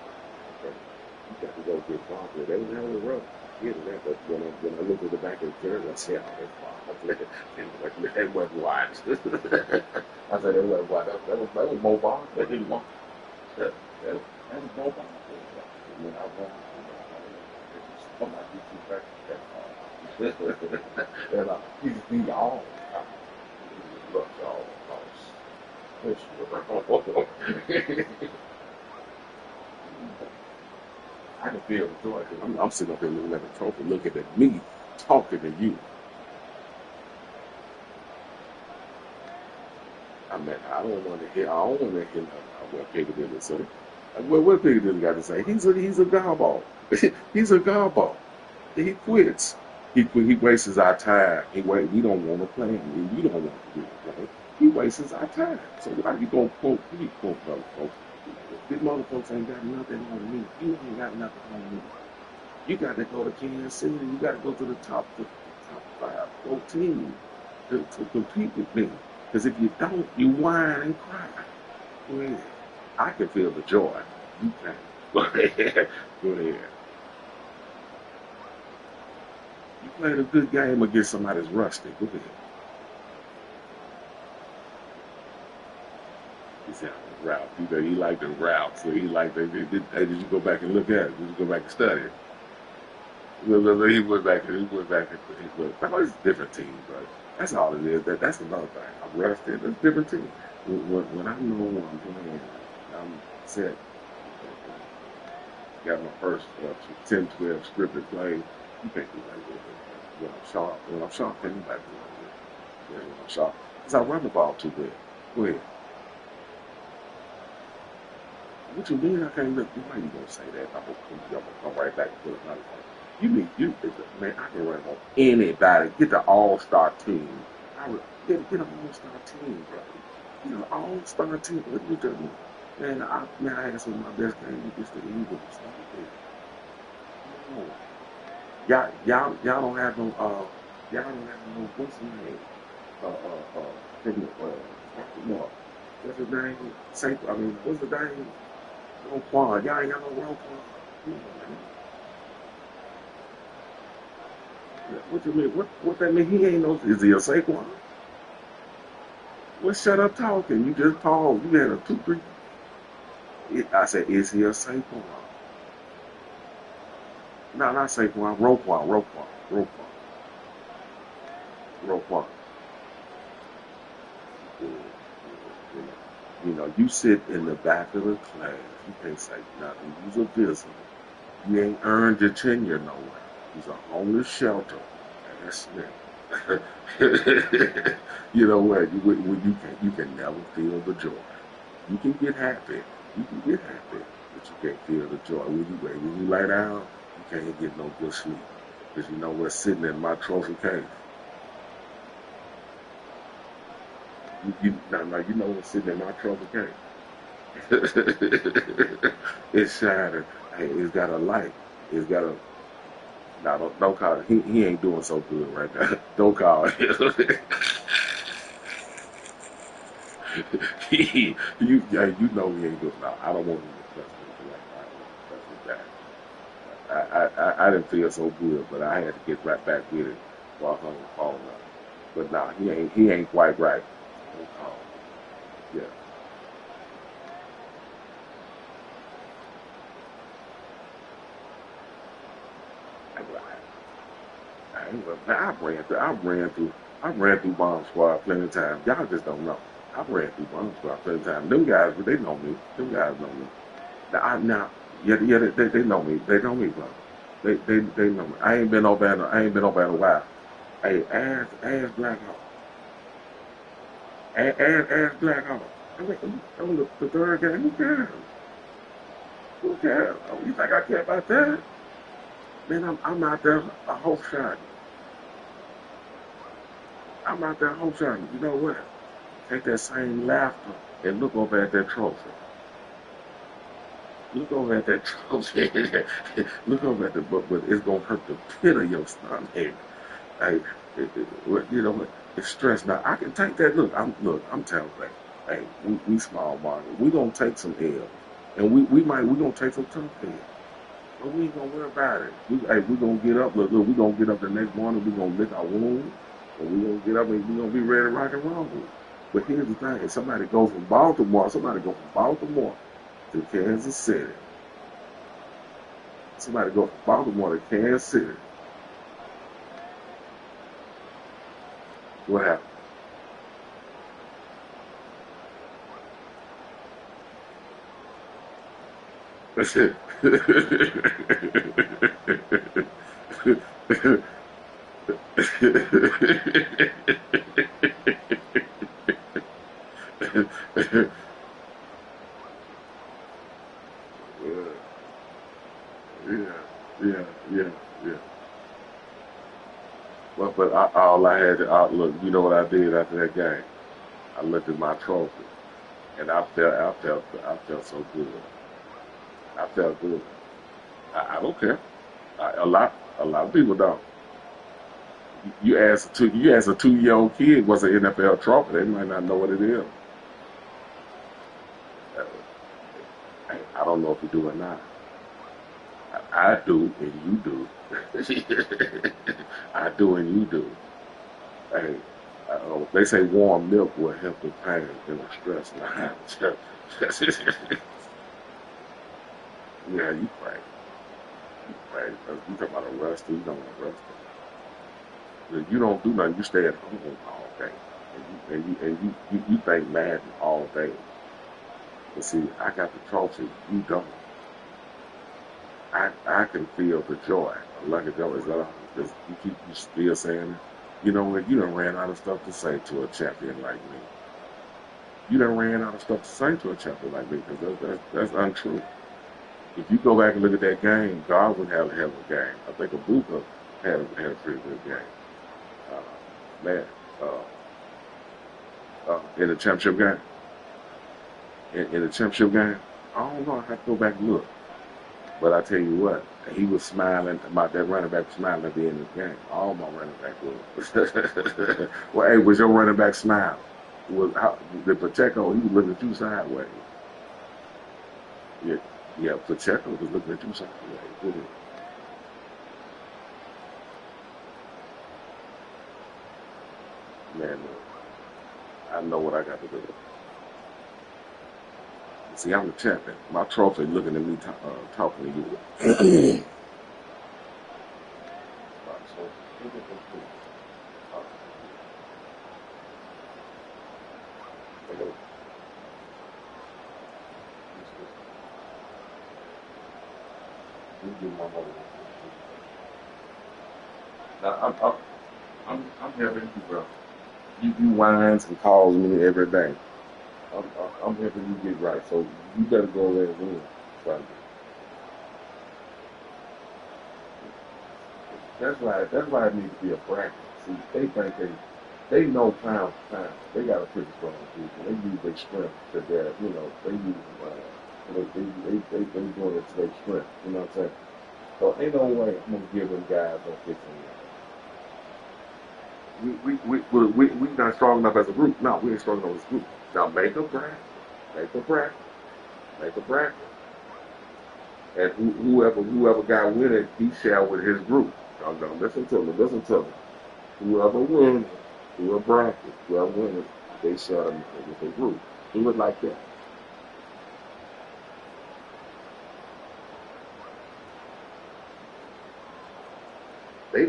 Okay? You got to go get involved with it. That was rough. Yeah, but when I look at the back of the jersey, I say, oh, that's fine. That wasn't wide. I said, that wasn't wide. That was mobile. That didn't want. That was mobile. When I won, somebody get you back and he's all look all I can feel the joy because I'm sitting up here looking at the trophy, looking at me, talking to you. man, I don't want to hear nothing about what Piccadilly said. What Piccadilly got to say? He's a garball. He's a garball. He quits. He wastes our time. We don't want to play him. We don't want to play. He wastes our time. So why you gonna quote? You quote other folks. These mother folks ain't got nothing on me. You ain't got nothing on me. You got to go to Kansas City. You got to go to the top 5, 14 to compete with me. Because if you don't, you whine and cry. Go ahead. I can feel the joy. You can't. Go ahead. Go ahead. You played a good game against somebody that's rusty. Go ahead. He's out the route. He liked the route. So he liked it. Did you go back and look at it? Did you go back and study it? He went back and no, it's a different team, but that's all it is. That's another thing. I'm rusted. It's a different team. When I know I'm playing, I'm set. Got my first 10, 12 scripted plays. You can't do like that. When I'm sharp, can't nobody do like that. When I'm sharp, because I run the ball too good. Go ahead. What you mean I can't look? Why you gonna say that? I'm gonna come right back and put another one. Man, I can run on anybody. Get the all-star team. Get an all-star team, bro. Get an all-star team. What you doing? Man, I had some of my best games against the Eagles. Y'all don't have no what's his name? What's his name? What's the name? Roquan. Y'all ain't got no Roquan. What you mean? What that mean? He ain't no. Is he a Saquon? Well, shut up talking. You just paused. You had a 2-3. I said, is he a Saquon? No, not Saquon. Roquan. You sit in the back of the class. You can't say nothing. You're visible. You ain't earned your tenure nowhere. He's a homeless shelter. And that's it. You know what? You can never feel the joy. You can get happy. But you can't feel the joy. When you lay down, you can't get no good sleep. Because you know what's sitting in my trophy case. You know what's sitting in my trophy case. It's shining. Hey, it's got a light. It's got a. Now, don't call it. He ain't doing so good right now. Don't call it. you know he ain't good. No, I don't want him to touch me like that. I didn't feel so good, but I had to get right back with it while I hung the phone up. But nah, he ain't quite right. Don't call him. Yeah. I ran through Bomb Squad plenty of times. Y'all just don't know. I ran through Bomb Squad plenty of times. Them guys, they know me. Them guys know me. They know me. They know me, bro. They know me. I ain't been over in a while. Hey, ask Black Hawk. Ask Black Hawk. I'm the third guy. Who cares? Who cares? Oh, you think I care about that? Man, I'm out there a hope shot. I'm out there hope shotting. You know what? Take that same laughter and look over at that trophy. Look over at that trophy. Look over at the book, but it's gonna hurt the pit of your stomach. Hey, you know what? It's stress. Now I can take that. I'm telling you, hey, we small market. We gonna take some L's, and we gonna take some tough L's. But we ain't gonna worry about it. We gonna get up. Look, we gonna get up the next morning. We gonna lick our wounds, and we gonna get up and we gonna be ready to rock and roll. But here's the thing: if somebody goes from Baltimore to Kansas City. Somebody go from Baltimore to Kansas City. What happened? That's it. Yeah. Well, but all I had to look. You know what I did after that game? I looked at my trophy, and I felt so good. I felt good. I don't care. A lot of people don't. You ask a 2-year-old kid what's an NFL trophy, they might not know what it is. Uh, I don't know if you do or not. I do, and you do. I do, and you do. Hey, they say warm milk will help the pain and the stress. Yeah, you right. You right. You talking about arrested? You don't arrest them. You don't do nothing. You stay at home all day, and you think Madden all day. But see, I got the trophy. You don't. I can feel the joy. Like a joy is that all? Because you still saying it. You know what? You done ran out of stuff to say to a champion like me. You done ran out of stuff to say to a champion like me because that's untrue. If you go back and look at that game, Godwin had a hell of a game. I think Abuka had a pretty good game. Man, in the championship game. In the championship game, I don't know. I have to go back and look. But I tell you what, he was smiling. That running back was smiling at the end of the game. All my running back was. Well, hey, was your running back smile? The Pacheco, he was looking at you sideways. Yeah, Pacheco was looking at you sideways. Man, look, I know what I got to do. See, I'm the champion. My trophy looking at me talking to you. Now, I'm helping you, bro. You whines and calls me every day. I'm helping you get right, so you better go there and win. Right. That's why it needs to be a practice. See, they think they know time for time. They got a pretty strong team. They use their strength to their, they use they doing it to their strength. You know what I'm saying? So ain't no way I'm gonna give them guys no 15 yards. We not strong enough as a group. No, we ain't strong enough as a group. Now make a practice. And whoever got winning, he shall with his group. Don't listen to them. Whoever wins, whoever wins, they shall with their group. Do it like that. They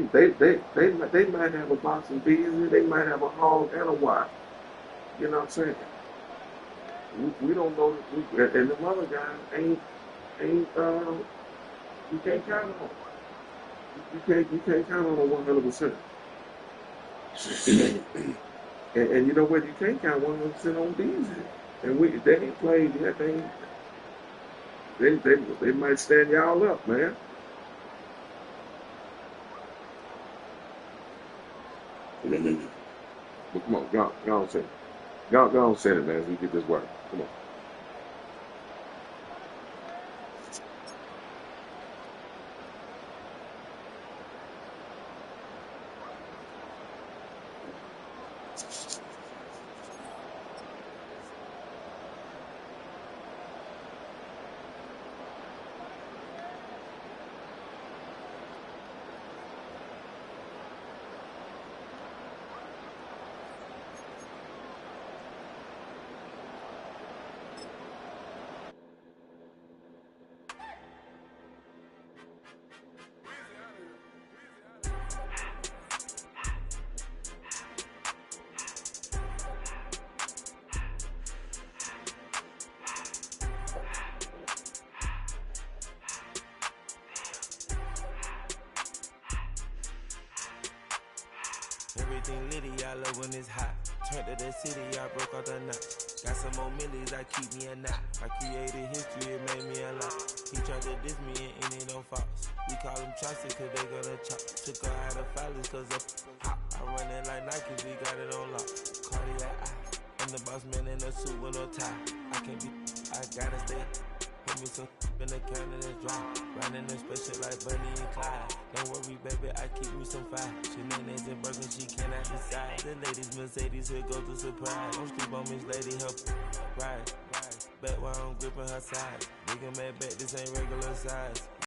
might have a box of bees, they might have a hog and a wife. You know what I'm saying? We don't know, and the other guys ain't you can't count on. You can't count on them 100%. and you know what? You can't count 100% on these. And they ain't played yet. They might stand y'all up, man. But come on, go on, say it. Go on, say it, man. As we get this work. Come on. Everything litty, I love when it's hot. Turned to the city, I broke all the knots. Got some more millies, I keep me a knot. I created history, it made me a lot. He tried to diss me and it don't false. We call him Chaucer cause they gonna chop. Took her out of filers cause of hot. I run it like Nike, we got it on lock. Cardiac eye. I'm the boss man in a suit with no tie. I can't be, I gotta stay. Put me some in the can and it's dry. Riding in special like Bunny and Clyde. Don't worry, baby, I keep me some fire. She names and Birkin, she cannot decide. The ladies Mercedes, here go to surprise. Don't sleep on Miss Lady, help ride. Back while I'm gripping her side. Nigga mad back, this ain't regular size.